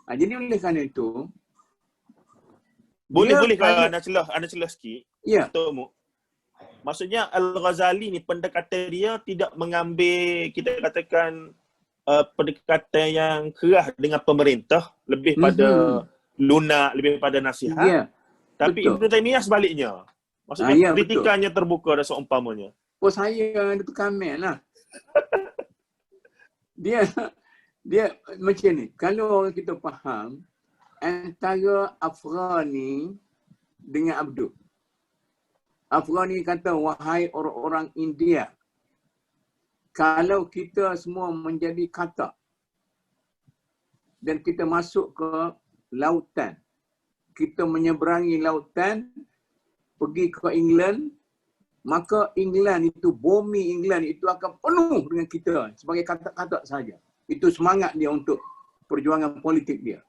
Jadi oleh kerana itu, boleh kalau anda celah sikit. Ya. Maksudnya Al-Ghazali ni pendekatan dia tidak mengambil, kita katakan pendekatan yang keras dengan pemerintah, lebih pada lunak, lebih pada nasihat. Tapi Ibn Taymiyah sebaliknya. Maksudnya kritikannya terbuka dan seumpamanya. Saya ada tu komen lah. Dia macam ni, kalau kita faham antara Afghani dengan Abdul. Afghani kata, wahai orang-orang India, kalau kita semua menjadi katak dan kita masuk ke lautan, kita menyeberangi lautan, pergi ke England, maka England itu, bumi England itu akan penuh dengan kita sebagai katak-katak saja. Itu semangat dia untuk perjuangan politik dia.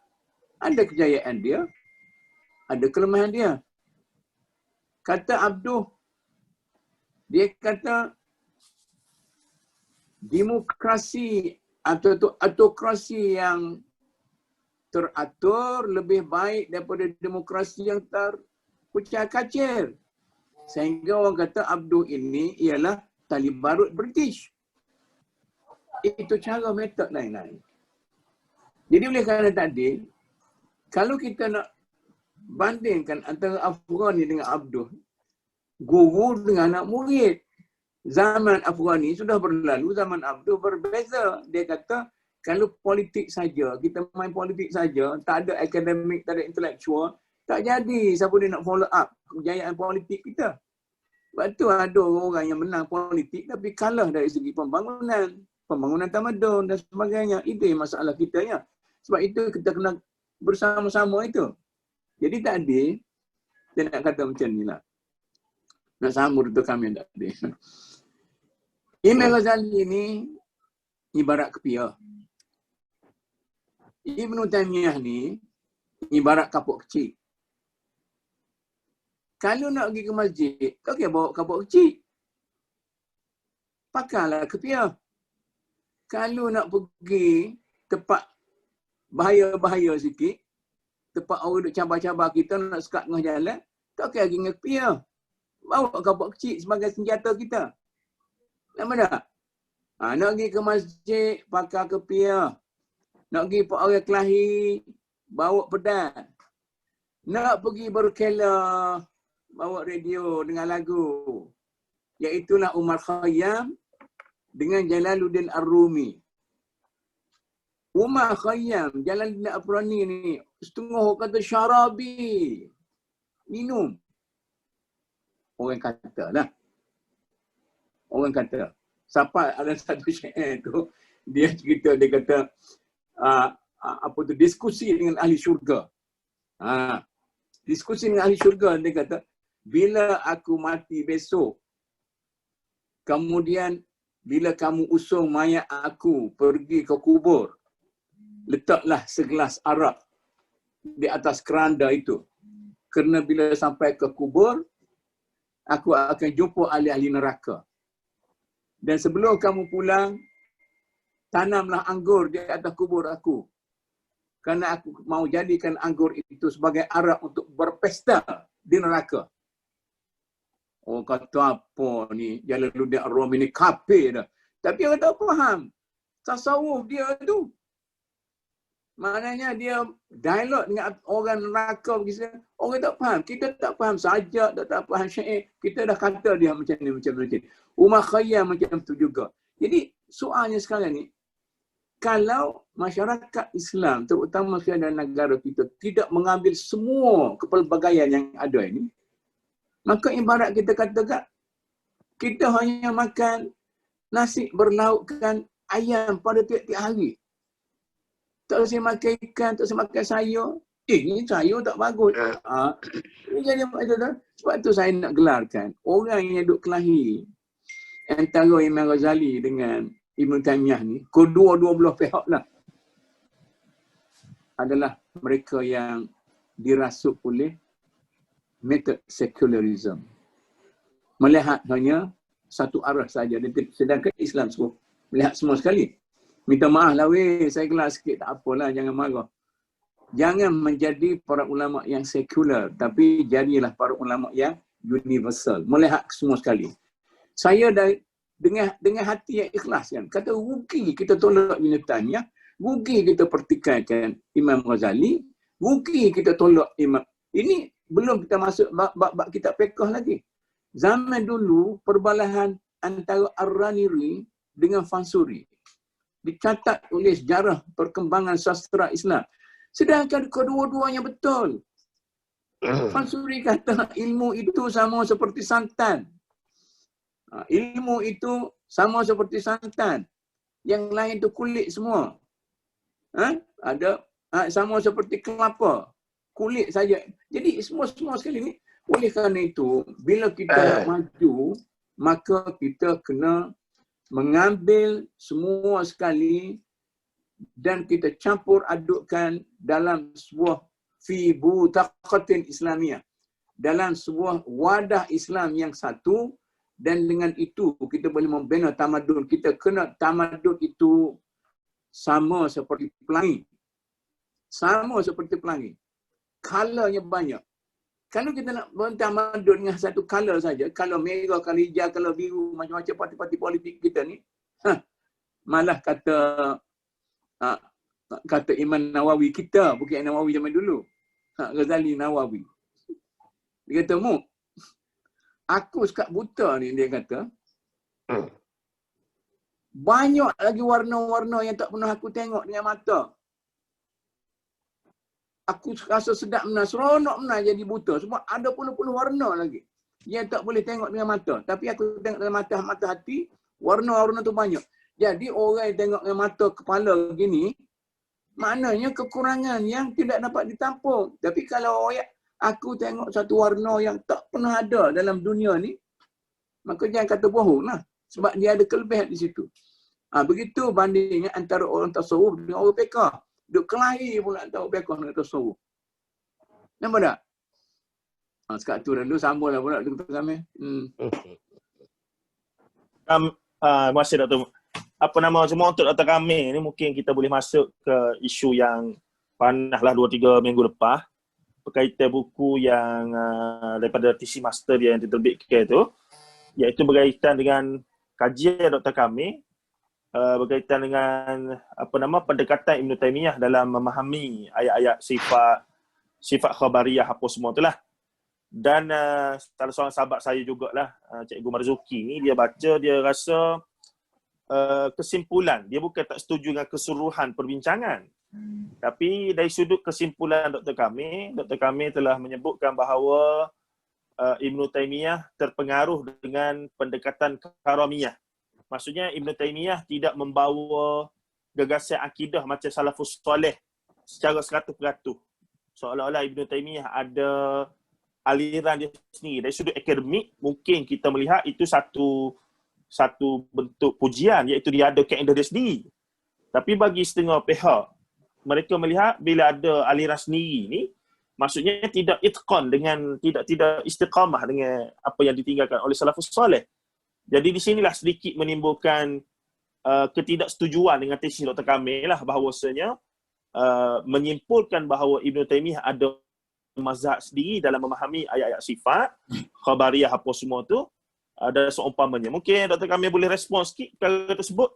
Ada kejayaan dia, ada kelemahan dia. Kata Abduh, dia kata demokrasi atau autokrasi yang teratur lebih baik daripada demokrasi yang terpecah-kacir. Sehingga orang kata Abduh ini ialah tali barut British. Itu cara metod lain-lain. Jadi oleh kerana tadi, kalau kita nak bandingkan antara Afghani dengan Abduh, guru dengan anak murid. Zaman Afghani sudah berlalu, zaman Abduh berbeza. Dia kata, kalau politik saja, kita main politik saja, tak ada akademik, tak ada intelektual, tak jadi siapa dia nak follow up kejayaan politik kita. Sebab tu ada orang yang menang politik tapi kalah dari segi pembangunan tamadun dan sebagainya. Itu yang masalah kita ya. Sebab itu kita kena bersama-sama itu. Jadi tadi, dia nak kata macam ni lah. Nak sambung untuk kami tadi. Imam Ghazali ini ibarat kepia. Ibn Taymiyah ni ibarat kapuk kecil. Kalau nak pergi ke masjid, tak kira bawa kapuk kecil. Pakailah kepia. Kalau nak pergi tempat bahaya-bahaya sikit, tempat orang duduk cabar-cabar kita nak sekat tengah jalan, tak kira pergi dengan kepia. Bawa kapuk kecil sebagai senjata kita. Nampak tak? Nak pergi ke masjid, pakai kepia. Nak pergi ke orang kelahi, bawa pedang. Nak pergi berkela, bawa radio dengan lagu. Iaitulah Umar Khayyam dengan Jalaluddin Ar-Rumi. Umar Khayyam, Jalaluddin Ar-Rumi ni, setengah kata syarabi. Minum. Orang kata lah. Orang kata. Sampai ada satu syair tu, dia cerita, dia kata, diskusi dengan ahli syurga. Diskusi dengan ahli syurga, dia kata, bila aku mati besok, kemudian bila kamu usung mayat aku pergi ke kubur, letaklah segelas arak di atas keranda itu. Kerana bila sampai ke kubur, aku akan jumpa ahli-ahli neraka. Dan sebelum kamu pulang, tanamlah anggur di atas kubur aku. Kerana aku mau jadikan anggur itu sebagai arak untuk berpesta di neraka. Orang kata apa ni, Jalaluddin Ar-Rumi ni kafir dah. Tapi orang tak faham. Tasawuf dia tu. Maknanya dia dialog dengan orang neraka begitu. Orang tak faham. Kita tak faham sajak, tak faham syair. Kita dah kata dia macam ni, macam ni. Umar Khayyam macam tu juga. Jadi soalnya sekarang ni, kalau masyarakat Islam, terutama dalam negara kita, tidak mengambil semua kepelbagaian yang ada ini, maka ibarat kita kata, kita hanya makan nasi berlaukkan ayam pada tiap-tiap hari. Tak usah makan ikan, tak usah makan sayur. Ni sayur tak bagus. Jadi macam tu. Sebab tu saya nak gelarkan, orang yang duduk kelahi antara Imam Ghazali dengan Ibn Taymiyah ni, kedua-dua belah pihak lah, adalah mereka yang dirasuk oleh metod secularism. Melihat hanya satu arah saja. Sedangkan Islam semua melihat semua sekali. Minta maaf lah weh, saya kelas sikit, tak apalah, jangan marah. Jangan menjadi para ulama yang sekular, tapi jadilah para ulama yang universal. Melihat semua sekali. Saya dengan hati yang ikhlas kan. Kata rugi kita tolak Ibn Taymiyah, rugi kita pertikaikan Imam Ghazali, rugi kita tolak Imam. Ini belum kita masuk bab kitab fiqh lagi. Zaman dulu perbalahan antara Ar-Raniri dengan Fansuri dicatat oleh sejarah perkembangan sastra Islam. Sedangkan kedua-duanya betul. Fansuri kata ilmu itu sama seperti santan. Ilmu itu sama seperti santan. Yang lain tu kulit semua. Ada sama seperti kelapa. Kulit saja. Jadi semua sekali ni. Oleh kerana itu, bila kita nak maju, maka kita kena mengambil semua sekali dan kita campur adukkan dalam sebuah fi butaqatin Islamiyah. Dalam sebuah wadah Islam yang satu, dan dengan itu kita boleh membina tamadun. Kita kena tamadun itu sama seperti pelangi. Sama seperti pelangi. Colornya banyak. Kalau kita nak bertamadun dengan satu color saja, kalau merah, kalau hijau, kalau biru, macam-macam parti-parti politik kita ni, malah kata Imam Nawawi kita, bukan Nawawi zaman dulu. Ghazali Nawawi. Dia kata, Mu, aku sekat buta ni, dia kata, banyak lagi warna-warna yang tak pernah aku tengok dengan mata. Aku rasa sedap benar, seronok benar jadi buta. Sebab ada puluh-puluh warna lagi yang tak boleh tengok dengan mata. Tapi aku tengok dengan mata hati, warna-warna tu banyak. Jadi orang yang tengok dengan mata kepala gini, maknanya kekurangan yang tidak dapat ditampung. Tapi kalau aku tengok satu warna yang tak pernah ada dalam dunia ni, maka jangan kata bohong lah. Sebab dia ada kelebihan di situ. Begitu bandingnya antara orang tasawuf dengan orang fiqh. Duk kelahi pula tahu fiqh dengan tasawuf. Nampak tak? Sekat tu dulu sambunglah pula Dr. Kamil. Terima kasih Dr. Semua untuk Dr. Kamil ni mungkin kita boleh masuk ke isu yang panas lah 2-3 minggu lepas berkaitan buku yang daripada TC Master dia yang diterbitkan tu, iaitu berkaitan dengan kajian Dr. Kamil berkaitan dengan pendekatan Ibn Taymiyah dalam memahami ayat-ayat sifat khabariyah apa semua tu lah. Dan salah seorang sahabat saya jugalah, Cikgu Marzuki ni, dia baca, dia rasa kesimpulan, dia bukan tak setuju dengan keseluruhan perbincangan. Tapi dari sudut kesimpulan Dr. Kamil telah menyebutkan bahawa Ibn Taymiyah terpengaruh dengan pendekatan karamiyah. Maksudnya Ibn Taymiyah tidak membawa gagasan akidah macam salafus soleh secara 100%. Seolah-olah Ibn Taymiyah ada aliran dia sendiri. Dari sudut akademik, mungkin kita melihat itu satu bentuk pujian, iaitu dia ada kaedah dia sendiri. Tapi bagi setengah pihak, mereka melihat bila ada aliran sendiri ni, maksudnya tidak itqan dengan, tidak istiqamah dengan apa yang ditinggalkan oleh salafus soleh. Jadi di sinilah sedikit menimbulkan ketidaksetujuan dengan tesis Dr. Kamil lah, bahawasanya menyimpulkan bahawa Ibn Taymiyah ada mazhab sendiri dalam memahami ayat-ayat sifat, khabariyah apa semua tu, dan seumpamanya. Mungkin Dr. Kamil boleh respon sikit perkara tersebut.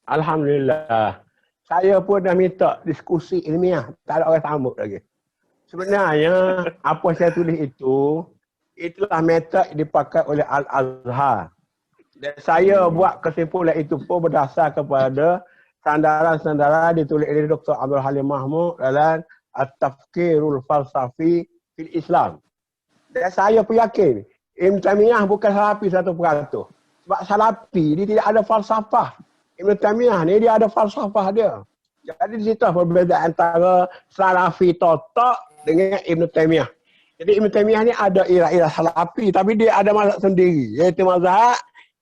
Alhamdulillah. Saya pun dah minta diskusi ilmiah, tak ada orang sambut lagi. Sebenarnya apa saya tulis itu, itulah metod dipakai oleh Al-Azhar. Dan saya buat kesimpulan itu pun berdasar kepada sandaran-sandaran ditulis oleh Dr. Abdul Halim Mahmud dalam At-Tafkirul Falsafi fil Islam. Dan saya pun yakin Ibn Taymiyah bukan salafi 100%. Sebab salafi dia tidak ada falsafah. Ibn Taymiyah ni dia ada falsafah dia. Jadi di situ perbezaan antara salafi totok dengan Ibn Taymiyah. Jadi Ibn Taymiyah ni ada ilah-ilah salafi, tapi dia ada mazhab sendiri, iaitu mazhab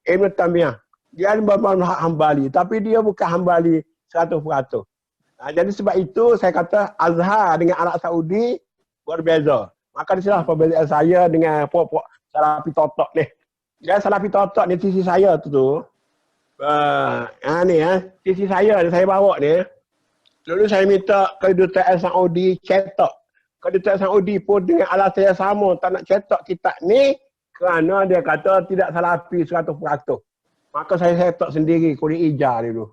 Ibn Taymiyah. Dia ada mazhab Hambali, tapi dia bukan Hambali 100%. Jadi sebab itu saya kata Azhar dengan Arab Saudi berbeza. Maka disitulah perbezaan saya dengan puak-puak salafi totok ni. Dan salafi totok ni sisi saya tu sisi saya bawa ni. Lalu saya minta kedutaan Saudi cetak. Kedutaan Saudi pun dengan alasan yang sama tak nak cetak kitab ni kerana dia kata tidak salafi 100%. Maka saya cetak sendiri kulit hijau dulu.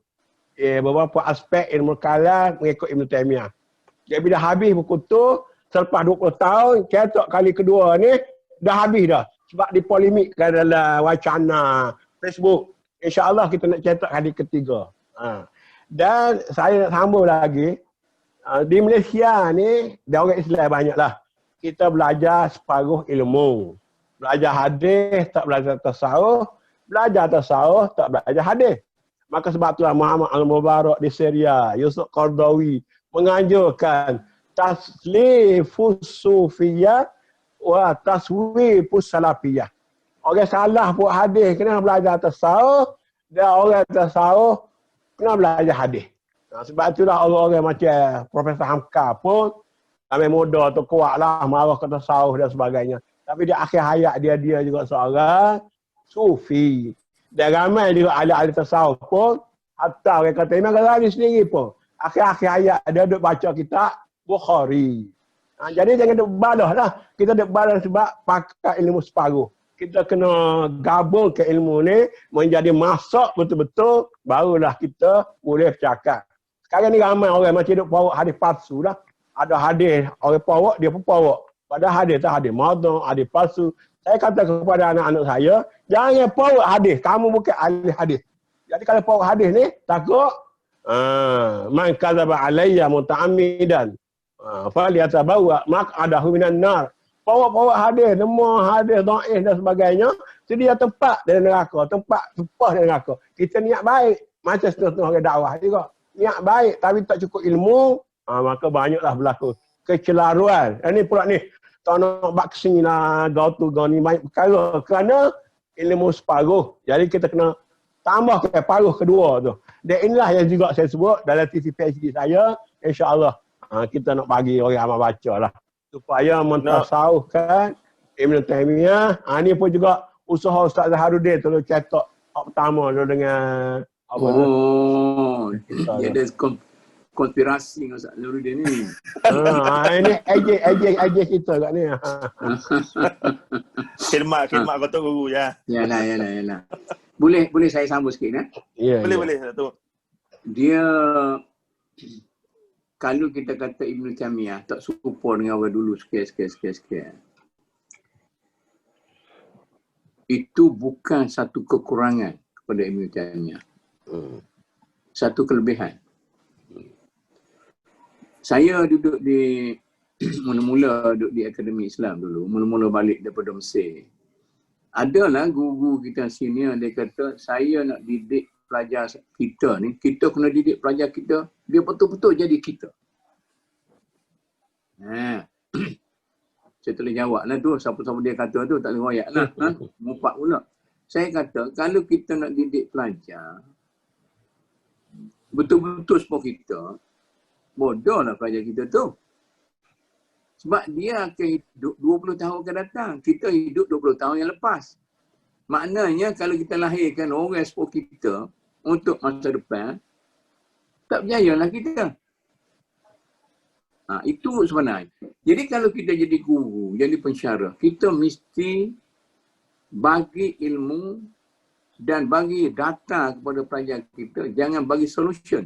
Beberapa aspek ilmu kalam mengikut Ibn Taymiyah. Jadi bila habis buku tu, selepas 20 tahun, cetak kali kedua ni dah habis dah. Sebab dipolemikkan dalam wacana Facebook. InsyaAllah kita nak cetak kali ketiga. Dan saya nak sambung lagi, di Malaysia ni, dia orang Islam banyaklah. Kita belajar separuh ilmu. Belajar hadis, tak belajar tasawuf. belajar tasawuf, tak belajar hadis. Maka sebab itulah Muhammad Al-Mubarak di Syria, Yusuf Qardawi menganjurkan taslifus sufiyah wa taswifus salafiyah. Orang salah buat hadis kena belajar tasawuf, dan orang tasawuf kena belajar hadis. Sebab itulah orang-orang macam Profesor Hamka pun kami muda tu kuatlah marah ke tasawuf dan sebagainya. Tapi di akhir hayat dia juga seorang sufi. Dan ramai juga ahli-ahli tasawuf pun, hatta orang kata Imam Ghazali sendiri pun, akhir-akhir hayat dia duduk baca kitab Bukhari. Jadi jangan duduk balas lah. Kita duduk balas sebab pakai ilmu separuh. Kita kena gabung ke ilmu ni, menjadi masak betul-betul, barulah kita boleh bercakap. Sekarang ni ramai orang macam duduk bawa hadis palsu lah. Ada hadis, orang bawa, dia pun bawa. Padahal hadis tu hadis madhum, hadis palsu. Saya kata kepada anak-anak saya, jangan bawa hadis. Kamu bukan ahli hadis. Jadi kalau bawa hadis ni, takut man kadzaba alayya muta'ammidan falyatabawa maq'adahu minan nar. Bawa hadis, semua hadis dhaif dan sebagainya, sedia tempat dalam neraka, tempat tupah dalam neraka. Kita niat baik, macam setengah-setengah orang dakwah juga. Niat baik tapi tak cukup ilmu, maka banyaklah berlaku kecelaruan. Ini pula ni, tak nak bak kesini lah, gautu ni banyak perkara. Kerana ilmu separuh. Jadi kita kena tambah ke paruh kedua tu. Dan inilah yang juga saya sebut dalam TV PhD saya, insya-Allah kita nak bagi orang amal baca lah. Supaya mentasawufkan Ibn Taymiyah. Ini pun juga usaha Ustaz Zaharuddin tu cetak pertama tu dengan apa tu? Dia ada konspirasi dengan Ustaz Zaharuddin ni. Ini ejek kita kat ni. Khidmat kata guru ya. Yalah. Boleh saya sambung sikit Boleh Datuk. Dia kalau kita kata Ibn Taymiyah tak serupa dengan orang dulu sekian. Itu bukan satu kekurangan kepada Ibn Taymiyah. Satu kelebihan. Saya duduk di mula-mula duduk di Akademi Islam dulu, mula-mula balik daripada Mesir. Adalah guru kita senior, dia kata saya nak didik pelajar kita ni, kita kena didik pelajar kita, dia betul-betul jadi kita. Saya tulis jawab lah tu, siapa-siapa dia kata tu, tak boleh royak lah. Mumpak pula. Saya kata, kalau kita nak didik pelajar, betul-betul sebab kita, bodoh lah pelajar kita tu. Sebab dia akan hidup 20 tahun akan datang. Kita hidup 20 tahun yang lepas. Maknanya kalau kita lahirkan orang seperti kita untuk masa depan, tak berjayalah kita. Itu sebenarnya. Jadi kalau kita jadi guru, jadi pensyarah, kita mesti bagi ilmu dan bagi data kepada pelajar kita. Jangan bagi solution.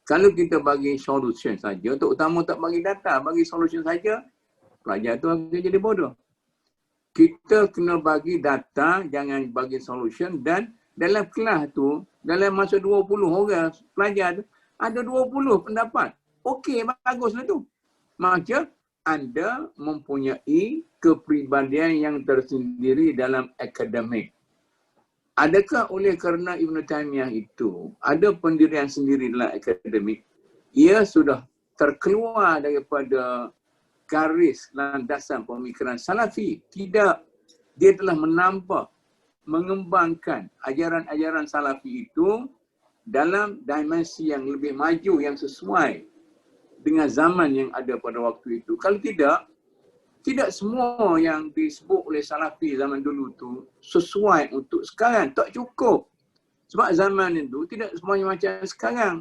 Kalau kita bagi solution saja, terutama tak bagi data, bagi solution saja, pelajar tu akan jadi bodoh. Kita kena bagi data, jangan bagi solution, dan dalam kelas tu, dalam masa 20 orang pelajar tu, ada 20 pendapat. Okey, baguslah tu. Maka anda mempunyai kepribadian yang tersendiri dalam akademik. Adakah oleh kerana Ibn Taymiyah itu ada pendirian sendiri dalam akademik, ia sudah terkeluar daripada garis landasan pemikiran salafi? Tidak. Dia telah menambah, mengembangkan ajaran-ajaran salafi itu dalam dimensi yang lebih maju, yang sesuai dengan zaman yang ada pada waktu itu. Kalau tidak semua yang disebut oleh salafi zaman dulu tu sesuai untuk sekarang. Tak cukup. Sebab zaman itu tidak semuanya macam sekarang.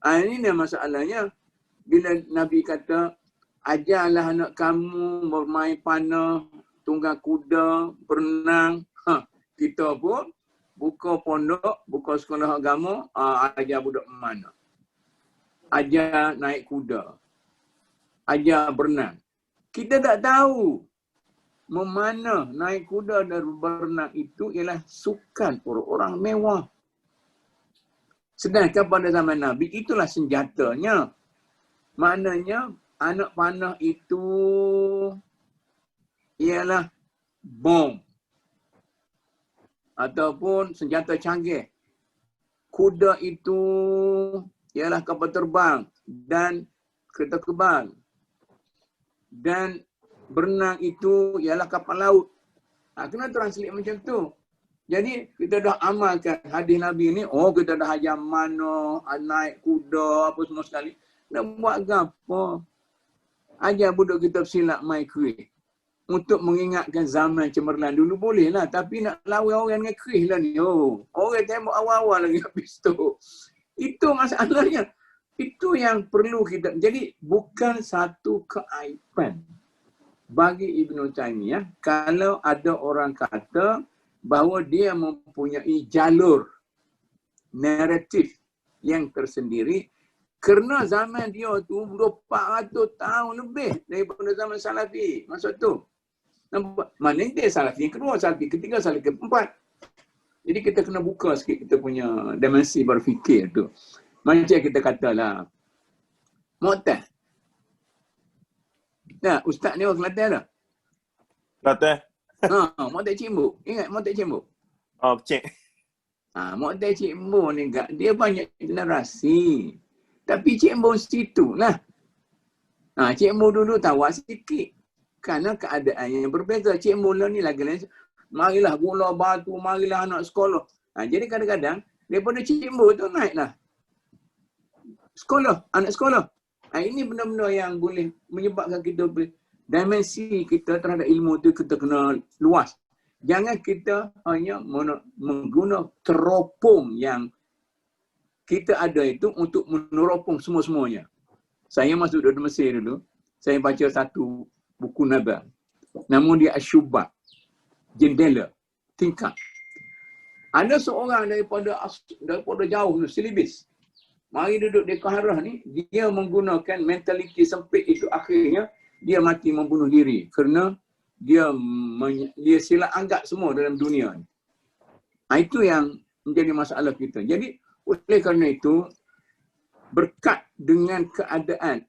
Ini masalahnya. Bila Nabi kata, ajarlah anak kamu bermain panah, tunggang kuda, berenang. Kita pun buka pondok, buka sekolah agama, ajar budak memanah. Ajar naik kuda. Ajar berenang. Kita tak tahu memanah, naik kuda dan berenang itu ialah sukan orang-orang mewah. Sedangkan pada zaman Nabi itulah senjatanya. Maknanya anak panah itu ialah bom. ataupun senjata canggih. Kuda itu ialah kapal terbang dan kereta kebal. Dan berenang itu ialah kapal laut. Kena translate macam tu. Jadi kita dah amalkan hadis Nabi ni, kita dah hajar mana, naik kuda, apa semua sekali. Nak buat apa? Ajar budak kita silap main kuih. Untuk mengingatkan zaman cemerlang dulu boleh lah. Tapi nak lawan orang dengan kuih lah ni. Orang tembak awal-awal lagi habis tu. Itu masalahnya. Itu yang perlu kita. Jadi bukan satu keaiban bagi Ibn Taymiyah kalau ada orang kata bahawa dia mempunyai jalur naratif yang tersendiri kerana zaman dia tu 400 tahun lebih daripada zaman Salafi masa tu. Nampak? Mana dia Salafi yang kedua, Salafi ketiga, Salafi keempat. Jadi kita kena buka sikit kita punya dimensi berfikir tu. Macam kita katalah Mu'taz. Nah, Ustaz ni orang Kelantan dah. Kelantan. Mu'taz Cimbuk. Ingat Mu'taz Cimbuk? Cik. Mu'taz Cimbuk ni dia banyak generasi. Tapi Cimbuk situ lah. Cimbuk dulu tawas sikit. Kerana keadaan yang berbeza. Cimbuk ni lagi lain. Marilah gula batu, marilah anak sekolah. Jadi kadang-kadang daripada Cimbuk tu naiklah sekolah, anak sekolah. Ini benda-benda yang boleh menyebabkan kita dimensi kita terhadap ilmu tu kita kena luas. Jangan kita hanya mengguna teropong yang kita ada itu untuk meneropong semua-semuanya. Saya masuk di Mesir dulu, saya baca satu buku Nabal. Nama dia Asyubah, jendela, tingkap. Ada seorang daripada jauh tu, Silibis. Mari duduk di Qaharah ni, dia menggunakan mentaliti sempit itu akhirnya dia mati membunuh diri kerana dia silap anggap semua dalam dunia ni. Itu yang menjadi masalah kita. Jadi oleh kerana itu berkat dengan keadaan,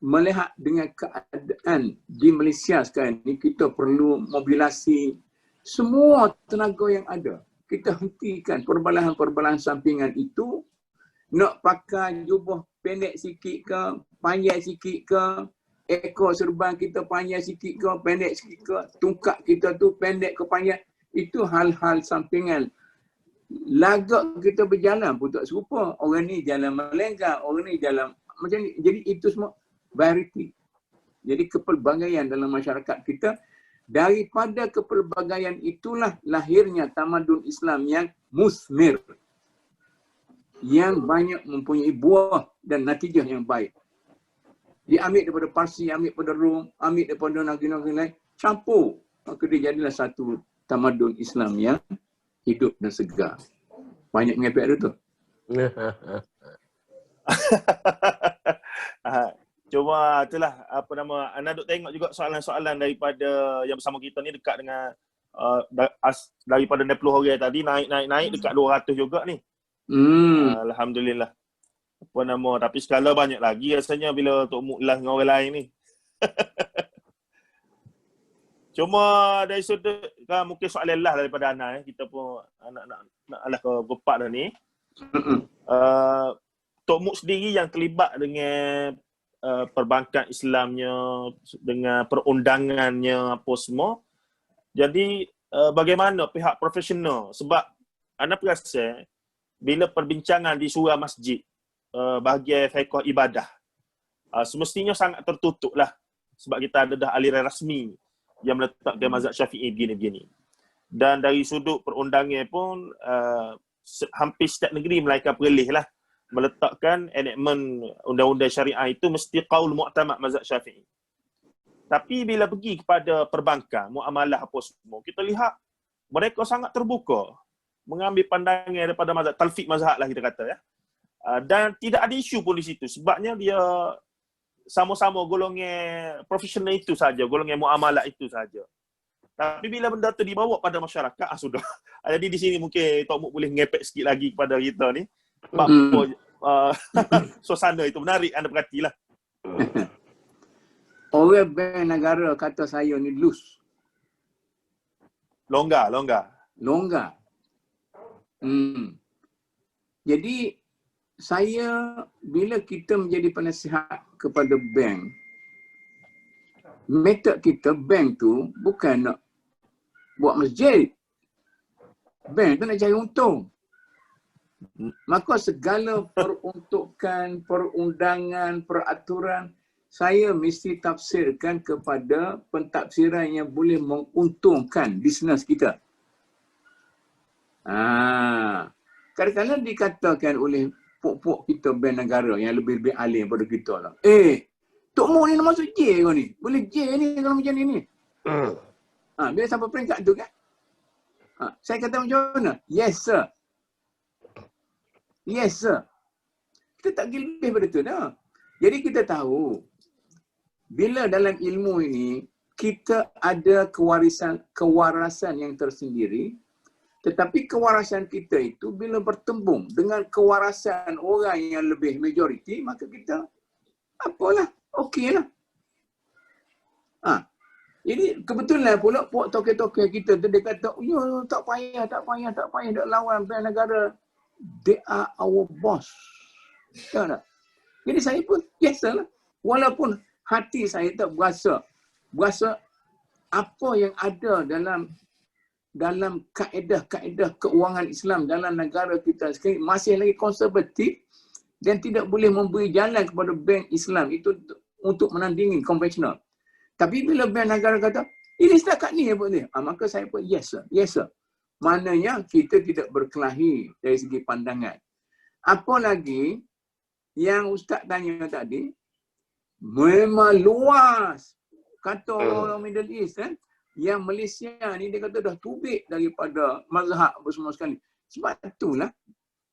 melihat dengan keadaan di Malaysia sekarang ni, kita perlu mobilisasi semua tenaga yang ada. Kita hentikan perbalahan-perbalahan sampingan itu. Nak pakai jubah pendek sikit ke, panjang sikit ke, ekor serban kita panjang sikit ke, pendek sikit ke, tungkak kita tu pendek ke panjang, itu hal-hal sampingan. Lagak kita berjalan pun tak serupa. Orang ni jalan melenggang, orang ni jalan macam ni. Jadi itu semua variety. Jadi kepelbagaian dalam masyarakat kita. Daripada kepelbagaian itulah lahirnya tamadun Islam yang musmir, yang banyak mempunyai buah dan natijah yang baik. Diambil daripada Parsi, ambil daripada Rom, ambil daripada negeri-negeri lain, campur. Maka dia jadilah satu tamadun Islam yang hidup dan segar. Banyak mengepek dia tu. Cuma itulah Ana duk tengok juga soalan-soalan daripada yang bersama kita ni dekat dengan daripada 60 orang tadi naik dekat 200 juga ni. Alhamdulillah. Tapi skala banyak lagi rasanya bila Tok Muk live dengan orang lain ni. Cuma dari sudut mungkin soalan lah daripada Ana kita pun nak alah ke berpak dah ni. Tok Muk sendiri yang terlibat dengan perbankan Islamnya, dengan perundangannya apa semua. Jadi bagaimana pihak profesional, sebab Ana perasan bila perbincangan di surah masjid bahagian fiqh ibadah, semestinya sangat tertutup lah. Sebab kita ada dah aliran rasmi yang meletakkan mazhab Syafi'i begini-begini. Dan dari sudut perundangan pun hampir setiap negeri melainkan perlis lah meletakkan enactment undang-undang syariah itu mesti qaul mu'tamad mazhab Syafi'i. Tapi bila pergi kepada perbankan, muamalah apa semua, kita lihat mereka sangat terbuka mengambil pandangan daripada mazhab, talfiq mazhab lah kita kata ya. Dan tidak ada isu pun di situ. Sebabnya dia sama-sama golongan profesional itu saja, golongan muamalah itu saja. Tapi bila benda tu dibawa pada masyarakat, sudah. Jadi di sini mungkin Tok Muk boleh ngepek sikit lagi kepada kita ni. Sebab suasana itu menarik, anda perhatilah. Orang bank negara kata saya ni loose. Longgar. Longgar. Jadi saya bila kita menjadi penasihat kepada bank, metod kita bank tu bukan nak buat masjid. Bank tu nak cari untung. Maka segala peruntukan, perundangan, peraturan saya mesti tafsirkan kepada pentafsiran yang boleh menguntungkan bisnes kita. Kadang-kadang dikatakan oleh pok-pok kita bank negara yang lebih-lebih alim daripada kita lah. Tok Mo ni nak masuk J kau ni. Boleh J ni kalau macam ni. Bila sampai peringkat tu kan. Saya kata macam mana? Yes sir. Yes sir. Kita tak pergi lebih daripada tu dah. Jadi kita tahu bila dalam ilmu ini kita ada kewarasan yang tersendiri, tetapi kewarasan kita itu bila bertembung dengan kewarasan orang yang lebih majoriti, maka kita apalah, okeylah. Jadi kebetulan pula puak token-token kita tu dia kata, tak payah nak lawan bank negara. They are our boss. Tahu tak? Jadi saya pun biasalah. Walaupun hati saya tak berasa apa yang ada dalam kaedah-kaedah keuangan Islam dalam negara kita sekarang masih lagi konservatif dan tidak boleh memberi jalan kepada bank Islam itu untuk menandingi konvensional. Tapi bila bank negara kata, ini setakat ni apa ni? Maka saya pun yes sir. Maknanya kita tidak berkelahi dari segi pandangan. Apalagi yang Ustaz tanya tadi, memang luas. Kata orang Middle East kan, yang Malaysia ni dia kata dah tubik daripada mazhab semua sekali. Sebab itulah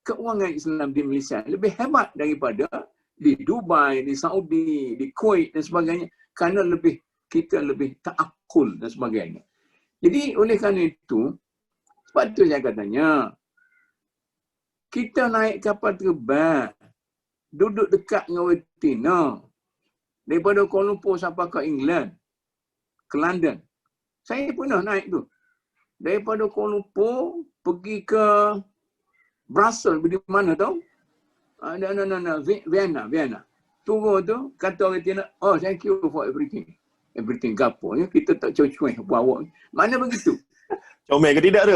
keuangan Islam di Malaysia lebih hebat daripada di Dubai, di Saudi, di Kuwait dan sebagainya. Kerana kita lebih ta'akul dan sebagainya. Jadi oleh kerana itu, sebab itu saya katanya, kita naik kapal terbang, duduk dekat dengan Wetina, daripada Kuala Lumpur sampai ke England, ke London. Saya pernah naik tu. Daripada Kuala Lumpur, pergi ke Brussels, di mana tau? Vienna. Turun tu, kata orang Wetina, thank you for everything. Everything gapo ya, kita tak cuy-cuy bawa. Mana begitu? Comel ke tidak tu?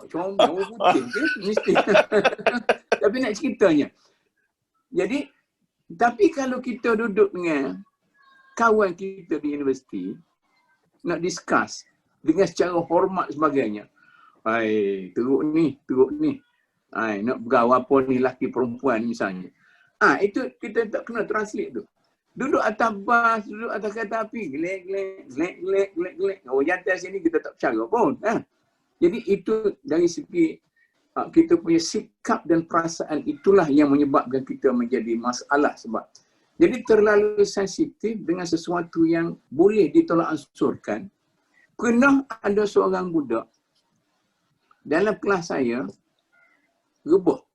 Comel putih ke mesti. Tapi nak ceritanya. Jadi tapi kalau kita duduk dengan kawan kita di universiti nak discuss dengan secara hormat sebagainya. Teruk ni. Nak bergaul apa ni lelaki perempuan misalnya. Itu kita tak kena translate tu. Duduk atas bas, duduk atas kereta api, gelek. Yang atas sini kita tak percaya pun. Jadi itu dari segi kita punya sikap dan perasaan itulah yang menyebabkan kita menjadi masalah sebab. Jadi terlalu sensitif dengan sesuatu yang boleh ditolak ansurkan. Pernah ada seorang budak dalam kelas saya rebah.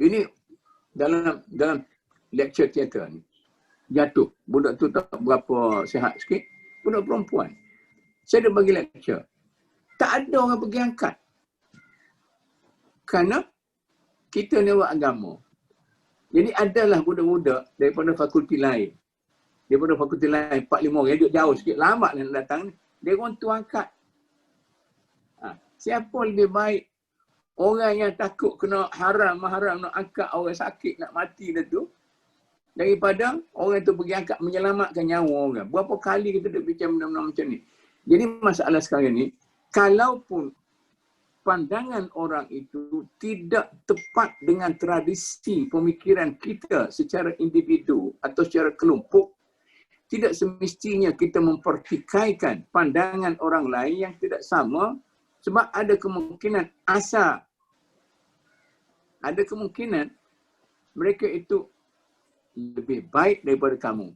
Ini dalam lecture teater ni. Jatuh. Budak tu tak berapa sihat sikit. Budak perempuan. Saya dah bagi lecture. Tak ada orang pergi angkat. Kerana kita ni buat agama. Jadi adalah budak-budak daripada fakulti lain. Daripada fakulti lain, 4-5 orang. Duduk jauh sikit. Lambat nak datang. Dia orang tu angkat. Siapa lebih baik? Orang yang takut kena haram nak angkat orang sakit, nak mati dah tu. Daripada orang itu pergi angkat menyelamatkan nyawa orang. Berapa kali kita dah bincang benda-benda macam ni. Jadi masalah sekarang ni, kalaupun pandangan orang itu tidak tepat dengan tradisi pemikiran kita secara individu atau secara kelompok, tidak semestinya kita mempertikaikan pandangan orang lain yang tidak sama sebab ada kemungkinan ada kemungkinan mereka itu lebih baik daripada kamu.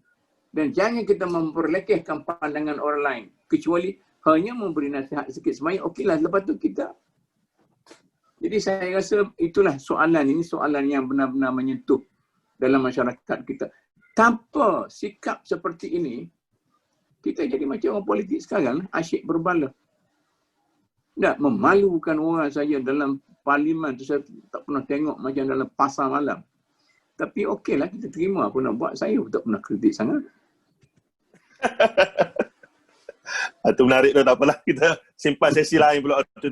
Dan jangan kita memperlekehkan pandangan orang lain. Kecuali hanya memberi nasihat sikit semuanya. Okeylah, lepas tu kita. Jadi saya rasa itulah soalan ini, soalan yang benar-benar menyentuh dalam masyarakat kita. Tanpa sikap seperti ini, kita jadi macam orang politik sekarang, asyik berbala. Tak, memalukan orang saya dalam parlimen tu saya tak pernah tengok macam dalam pasar malam. Tapi okeylah kita terima apa nak buat. Saya tak pernah kritik sangat. Itu menarik tu, tak apalah. Kita simpan sesi lain pula tu.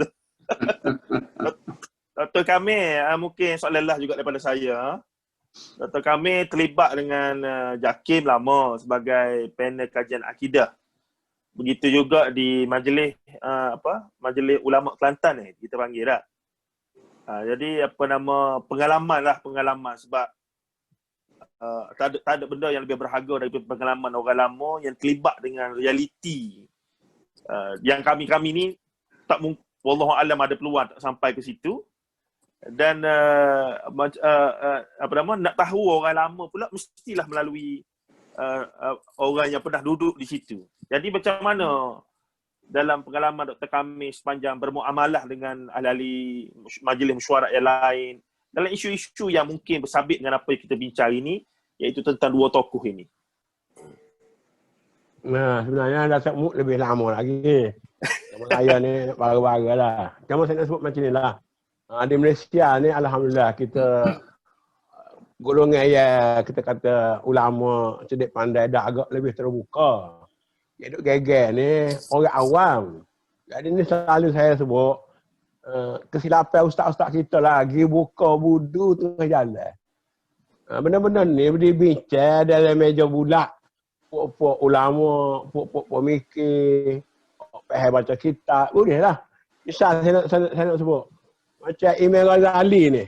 Dr. Kamil, mungkin soalan lah juga daripada saya. Dr. Kamil terlibat dengan JAKIM lama sebagai panel kajian akidah. Begitu juga di majlis Majlis Ulama Kelantan ni kita panggil tak. Jadi pengalaman sebab tak ada benda yang lebih berharga daripada pengalaman orang lama yang terlibat dengan realiti yang kami ni tak mungkin, wallahu alam ada peluang tak sampai ke situ. Dan nak tahu orang lama pula mestilah melalui orang yang pernah duduk di situ. Jadi macam mana dalam pengalaman Dr. Kamil sepanjang bermuamalah dengan ahli-ahli majlis mesyuarat yang lain dalam isu-isu yang mungkin bersabit dengan apa yang kita bincang ini, iaitu tentang dua tokoh ini? Nah, sebenarnya Datuk Muk lebih lama lagi. Nama saya ni baru-baru lah. Cuma saya nak sebut macam ni lah. Di Malaysia ni alhamdulillah kita golongan yang kita kata ulama cerdik pandai dah agak lebih terbuka. Yang duk geger ni orang awam. Jadi ni selalu saya sebut kesilapan ustaz-ustaz kita lagi buka budu tengah jalan. Benda-benda ni dibincang dalam meja bulat. Puak-puak ulama, puak-puak pemikir, faham baca kitab, boleh lah. Misal saya nak sebut. Macam Imam Ghazali ni.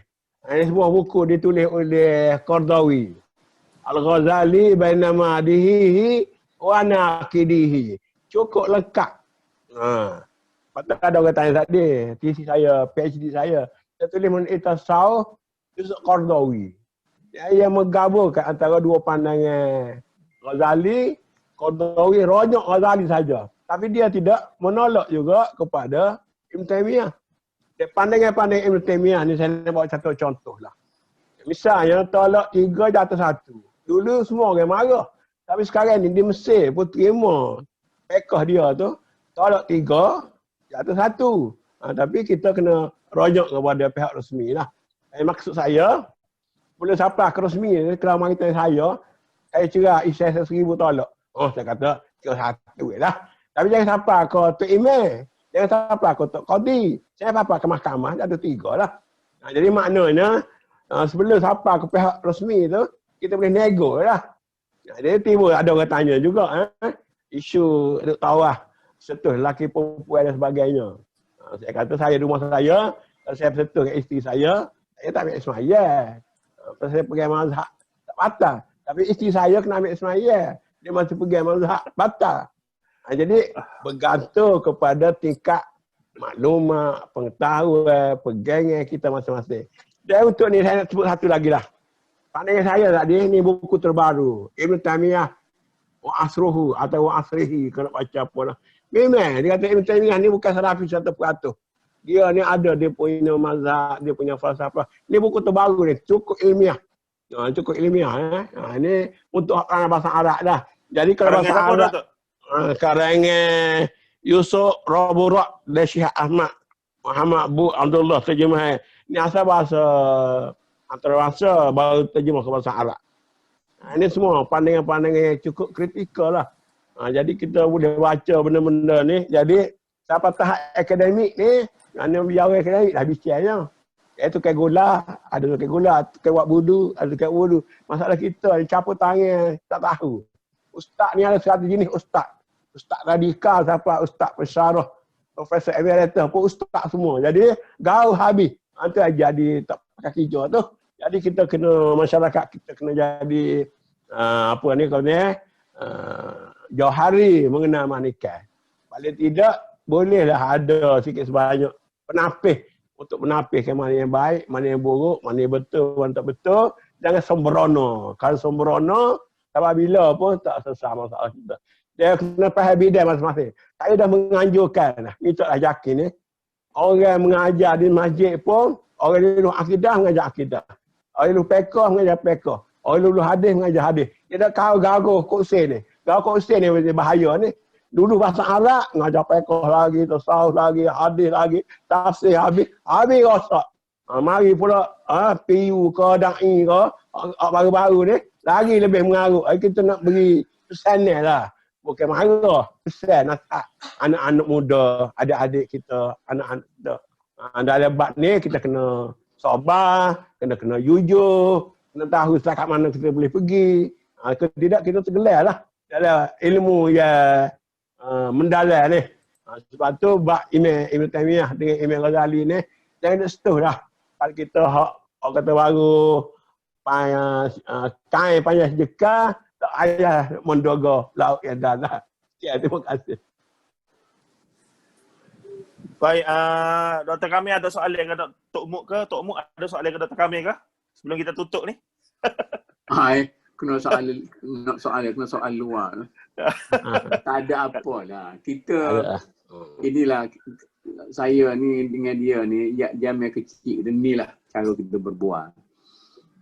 Ini sebuah buku ditulis oleh Qardawi. Al-Ghazali bainama dihihi wa naqidihi. Cukup lengkap. Patut ada orang tanya tadi, tesis saya, PhD saya tulis mengenai tasawuf Yusuf Qardawi. Dia menggabungkan antara dua pandangan Ghazali, Qardawi, ronyok Ghazali saja. Tapi dia tidak menolak juga kepada Ibn Taymiyah. Pandangan-pandangan Ibn Taymiyah ni saya nak bawa satu contoh lah. Misalnya tolak 3 jatuh 1. Dulu semua orang marah. Tapi sekarang ni di Mesir pun terima pekah dia tu. Tolak 3 jatuh 1. Tapi kita kena rojok kepada pihak resmi lah. Maksud saya, boleh sampai ke resmi ni, kalau maritan saya cerah isai 1,000 tolak. Saya kata kira 1 lah. Tapi jangan sampai ke Tok Imam. Jangan sampai ke Tok Qadi. Jangan sampai ke mahkamah, jatuh 3 lah. Jadi maknanya, sebelum sampai ke pihak resmi tu, kita boleh nego lah. Jadi tiba ada orang tanya juga, isu duk tawah, setuh lelaki perempuan dan sebagainya. Saya kata saya rumah saya, kalau saya bersetuh dengan isteri saya tak ambil ismaiyah. Pasal saya pegang mazhab, tak batal. Tapi isteri saya kena ambil ismaiyah. Dia masih pegang mazhab, batal. Jadi bergantung kepada tingkat maklumat, pengetahuan, pegangan kita masing-masing. Dan untuk ni saya nak sebut satu lagi lah. Pandangan saya tadi, ni buku terbaru. Ibn Taymiyah wa asruhu atau wa asrihi, kalau baca apa lah. Memang, dia kata Ibn Taymiyah ni bukan salafi 100%. Dia ni ada, dia punya mazhab, dia punya falsafah. Ni buku terbaru ni, cukup ilmiah. Cukup ilmiah. Ni untuk bahasa Arab dah. Jadi kalau bahasa Arab, karangan Yusuf Raburak dan Syekh Ahmad Muhammad Bu Abdullah terjemah. Ini asal bahasa antarabangsa baru terjemah ke bahasa Arab. Ini semua pandangan-pandangan yang cukup kritikal lah. Jadi kita boleh baca benda-benda ni. Jadi siapa tahap akademik ni, mana biara akademik dah bicaranya. Iaitu tukar gula, ada tukar gula, tukar buat wudu, ada tukar wudu. Masalah kita ni caput tangan, tak tahu. Ustaz ni ada 100 jenis ustaz. Ustaz radikal siapa, ustaz pensyarah, profesor emeritus pun ustaz semua. Jadi gaul habis. Itu jadi tak kaki hijau tu. Jadi kita kena, masyarakat kita kena jadi apa ni kalau ni jauh hari mengenal mahnikai. Paling tidak bolehlah ada sikit sebanyak penapis untuk menapiskan mana yang baik, mana yang buruk, mana yang betul, mana tak betul. Jangan sembrono. Kalau sembrono, apabila pun tak selesai masalah kita. Dia kena faham bidang masing-masing. Saya dah menganjurkan, ni tak yakin ni. Orang mengajar di masjid pun, orang dulu akidah mengajar akidah. Orang dulu pekah mengajar pekah. Orang dulu hadis mengajar hadis. Dia tak kau garuh kursi ni. Garuh kursi ni bahaya ni. Dulu bahasa Arab, ngajar fiqh lagi, tasawuf lagi, hadis lagi, tafsir habis rosak. Mari pula PU ke da'i ke baru-baru ni lagi lebih mengarut. Kita nak beri pesan lah. Bukan marah, pesan anak-anak muda, adik-adik kita, anak-anak muda. Dalam bab ni kita kena sabar, kena jujur, kena tahu setakat mana kita boleh pergi. Kalau tidak kita tergelar lah dalam ilmu yang mendalam ni. Sebab tu bab Ibn Taymiyah dengan Imam Ghazali ni jangan nak setuh dah. Kalau kita hak kata baru kain panjang sedekah, tak payah mendoga lauk yang dalam. Ya, terima kasih. Baik, Dr. Kamil ada soalan ke Tok Muk ke? Tok Muk ada soalan ke Dr. Kamil ke? Sebelum kita tutup ni. Hai, kena soal luar. Tak ada apa lah. Kita inilah saya ni dengan dia ni jam yang kecil dan inilah cara kita berbual.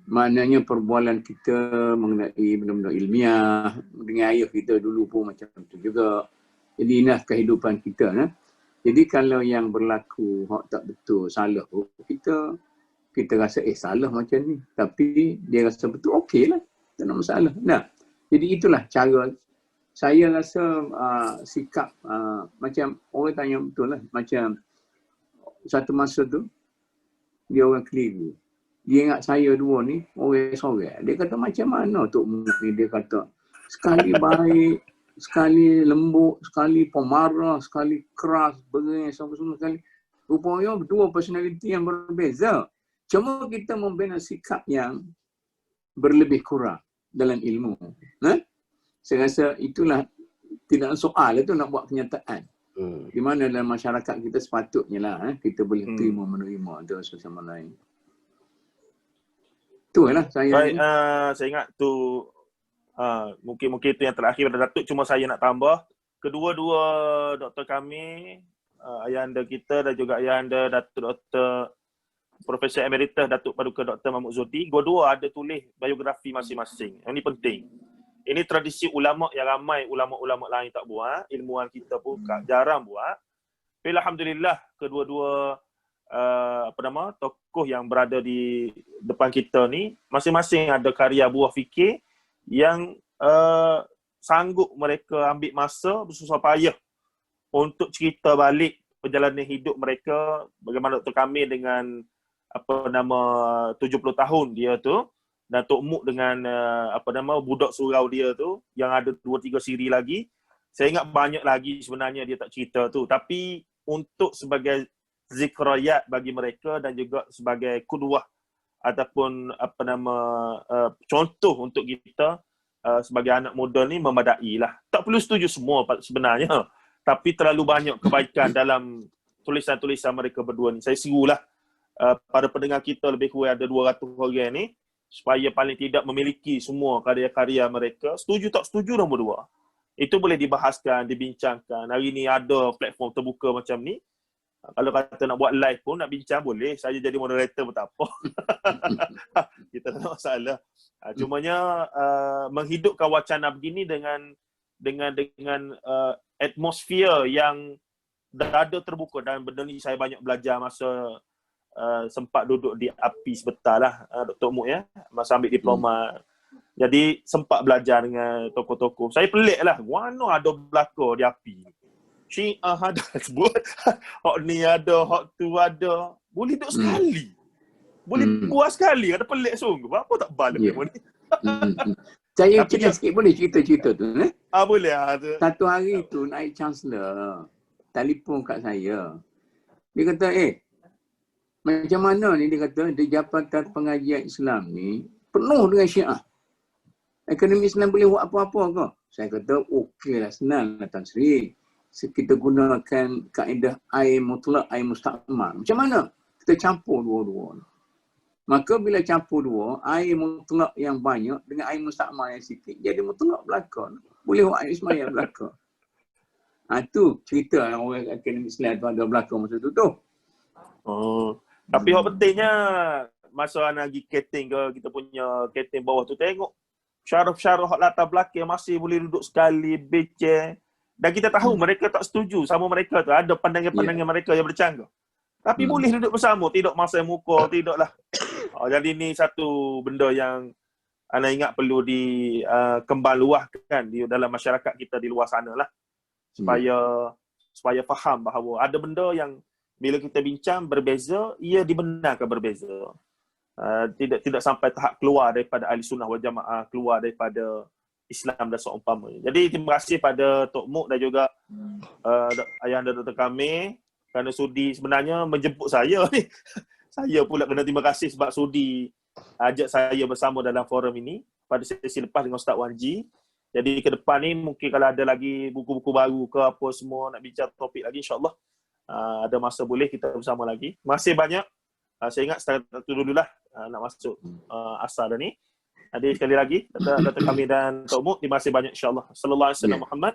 Maknanya perbualan kita mengenai benda-benda ilmiah dengan ayah kita dulu pun macam tu juga. Jadi inilah kehidupan kita. Jadi kalau yang berlaku hak tak betul, salah, kita rasa salah macam ni. Tapi dia rasa betul, okey lah. Tak ada masalah. Nah, jadi itulah cara saya rasa sikap macam orang tanya betul lah. Macam satu masa tu dia orang keliru. Dia ingat saya dua ni orang sorang. Dia kata macam mana Tok Muk ni? Dia kata sekali baik, sekali lembut, sekali pemarah, sekali keras, bengis, semua sekali. Rupanya dua personaliti yang berbeza. Cuma kita membina sikap yang berlebih kurang dalam ilmu. Saya rasa itulah tidak soal itu nak buat kenyataan. Di mana dalam masyarakat kita sepatutnya lah kita boleh terima menerima antara sesama lain. Itulah saya. Baik, saya ingat tu mungkin itu yang terakhir pada Datuk. Cuma saya nak tambah kedua-dua Dr. Kamil, ayahanda kita dan juga ayahanda Datuk Dr. Profesor Emeritus Datuk Paduka Dr. Mahmud Zuhdi, dua-dua ada tulis biografi masing-masing. Yang ini penting. Ini tradisi ulama' yang ramai ulama'-ulama' lain tak buat, ilmuwan kita pun jarang buat. Tapi alhamdulillah kedua-dua tokoh yang berada di depan kita ni masing-masing ada karya buah fikir yang sanggup mereka ambil masa bersusah payah untuk cerita balik perjalanan hidup mereka, bagaimana Dr. Kamil dengan 70 tahun dia tu, dan Tok Muk dengan budak surau dia tu yang ada 2-3 siri lagi. Saya ingat banyak lagi sebenarnya dia tak cerita tu, tapi untuk sebagai zikrayat bagi mereka dan juga sebagai kudwah ataupun contoh untuk kita sebagai anak muda ni memadai lah. Tak perlu setuju semua sebenarnya, tapi terlalu banyak kebaikan dalam tulisan-tulisan mereka berdua ni. Saya serulah pada pendengar kita lebih kurang ada 200 orang ni supaya paling tidak memiliki semua karya-karya mereka. Setuju tak setuju nombor 2. Itu boleh dibahaskan, dibincangkan. Hari ni ada platform terbuka macam ni. Kalau kata nak buat live pun, nak bincang boleh. Saya jadi moderator pun tak apa. Kita tak ada masalah. Cumanya menghidupkan wacana begini dengan atmosfer yang dada terbuka, dan benda ni saya banyak belajar masa sempat duduk di API sebentar lah, Dr. Muk ya, masa ambil diploma. Jadi sempat belajar dengan tokoh-tokoh. Saya pelik lah, mana ada belakang di API. Syiah ada sebut, hak ni ada, hak tu ada. Boleh duduk sekali. Boleh puas sekali. Ada pelik sungguh. Apa tak balik ni? Saya cerita sikit, boleh cerita-cerita tu? Boleh. Satu hari tu naik chancellor, telefon kat saya. Dia kata, macam mana ni? Dia kata, di Jabatan Pengajian Islam ni penuh dengan Syiah. Akademi Islam boleh buat apa-apa ke? Saya kata, okeylah, senang lah Tan Sri. Kita gunakan kaedah air mutlak, air musta'mal. Macam mana? Kita campur dua-dua. Maka bila campur dua, air mutlak yang banyak dengan air musta'mal yang sikit, jadi mutlak belakang. Boleh buat air ismail belakang. Itu cerita orang Akademi Islam tu ada belakang masa tu. Tapi yang pentingnya, masa anak pergi catering ke, kita punya catering bawah tu, tengok syaraf-syaraf latar belakang masih boleh duduk sekali, becek. Dan kita tahu mereka tak setuju sama mereka tu. Ada pandangan-pandangan mereka yang bercanggah. Tapi boleh duduk bersama, tidak masa muka, tidaklah. Jadi ni satu benda yang Ana ingat perlu dikembang luahkan di dalam masyarakat kita di luar sana lah. Supaya faham bahawa ada benda yang bila kita bincang berbeza, ia dibenarkan berbeza. Tidak sampai tahap keluar daripada ahli sunnah wal jamaah, keluar daripada Islam dan seumpamanya. Jadi terima kasih pada Tok Muk dan juga Ayahanda Dr. Kamil kerana sudi sebenarnya menjemput saya ni. Saya pula kena terima kasih sebab sudi ajak saya bersama dalam forum ini pada sesi lepas dengan Ustaz Wan Ji. Jadi ke depan ni mungkin kalau ada lagi buku-buku baru ke apa semua nak bincang topik lagi, insyaAllah ada masa boleh kita bersama lagi. Terima kasih banyak. Saya ingat setakat itu dululah nak masuk asar dah ni. Jadi sekali lagi Dr. Kamil dan Tok Muk, terima kasih banyak insyaAllah. Sallallahu alaihi wasallam Muhammad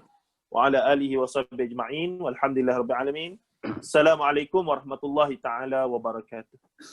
wa ala alihi wa sahbihi ajma'in walhamdulillahirabbil alamin. Assalamualaikum warahmatullahi taala wabarakatuh.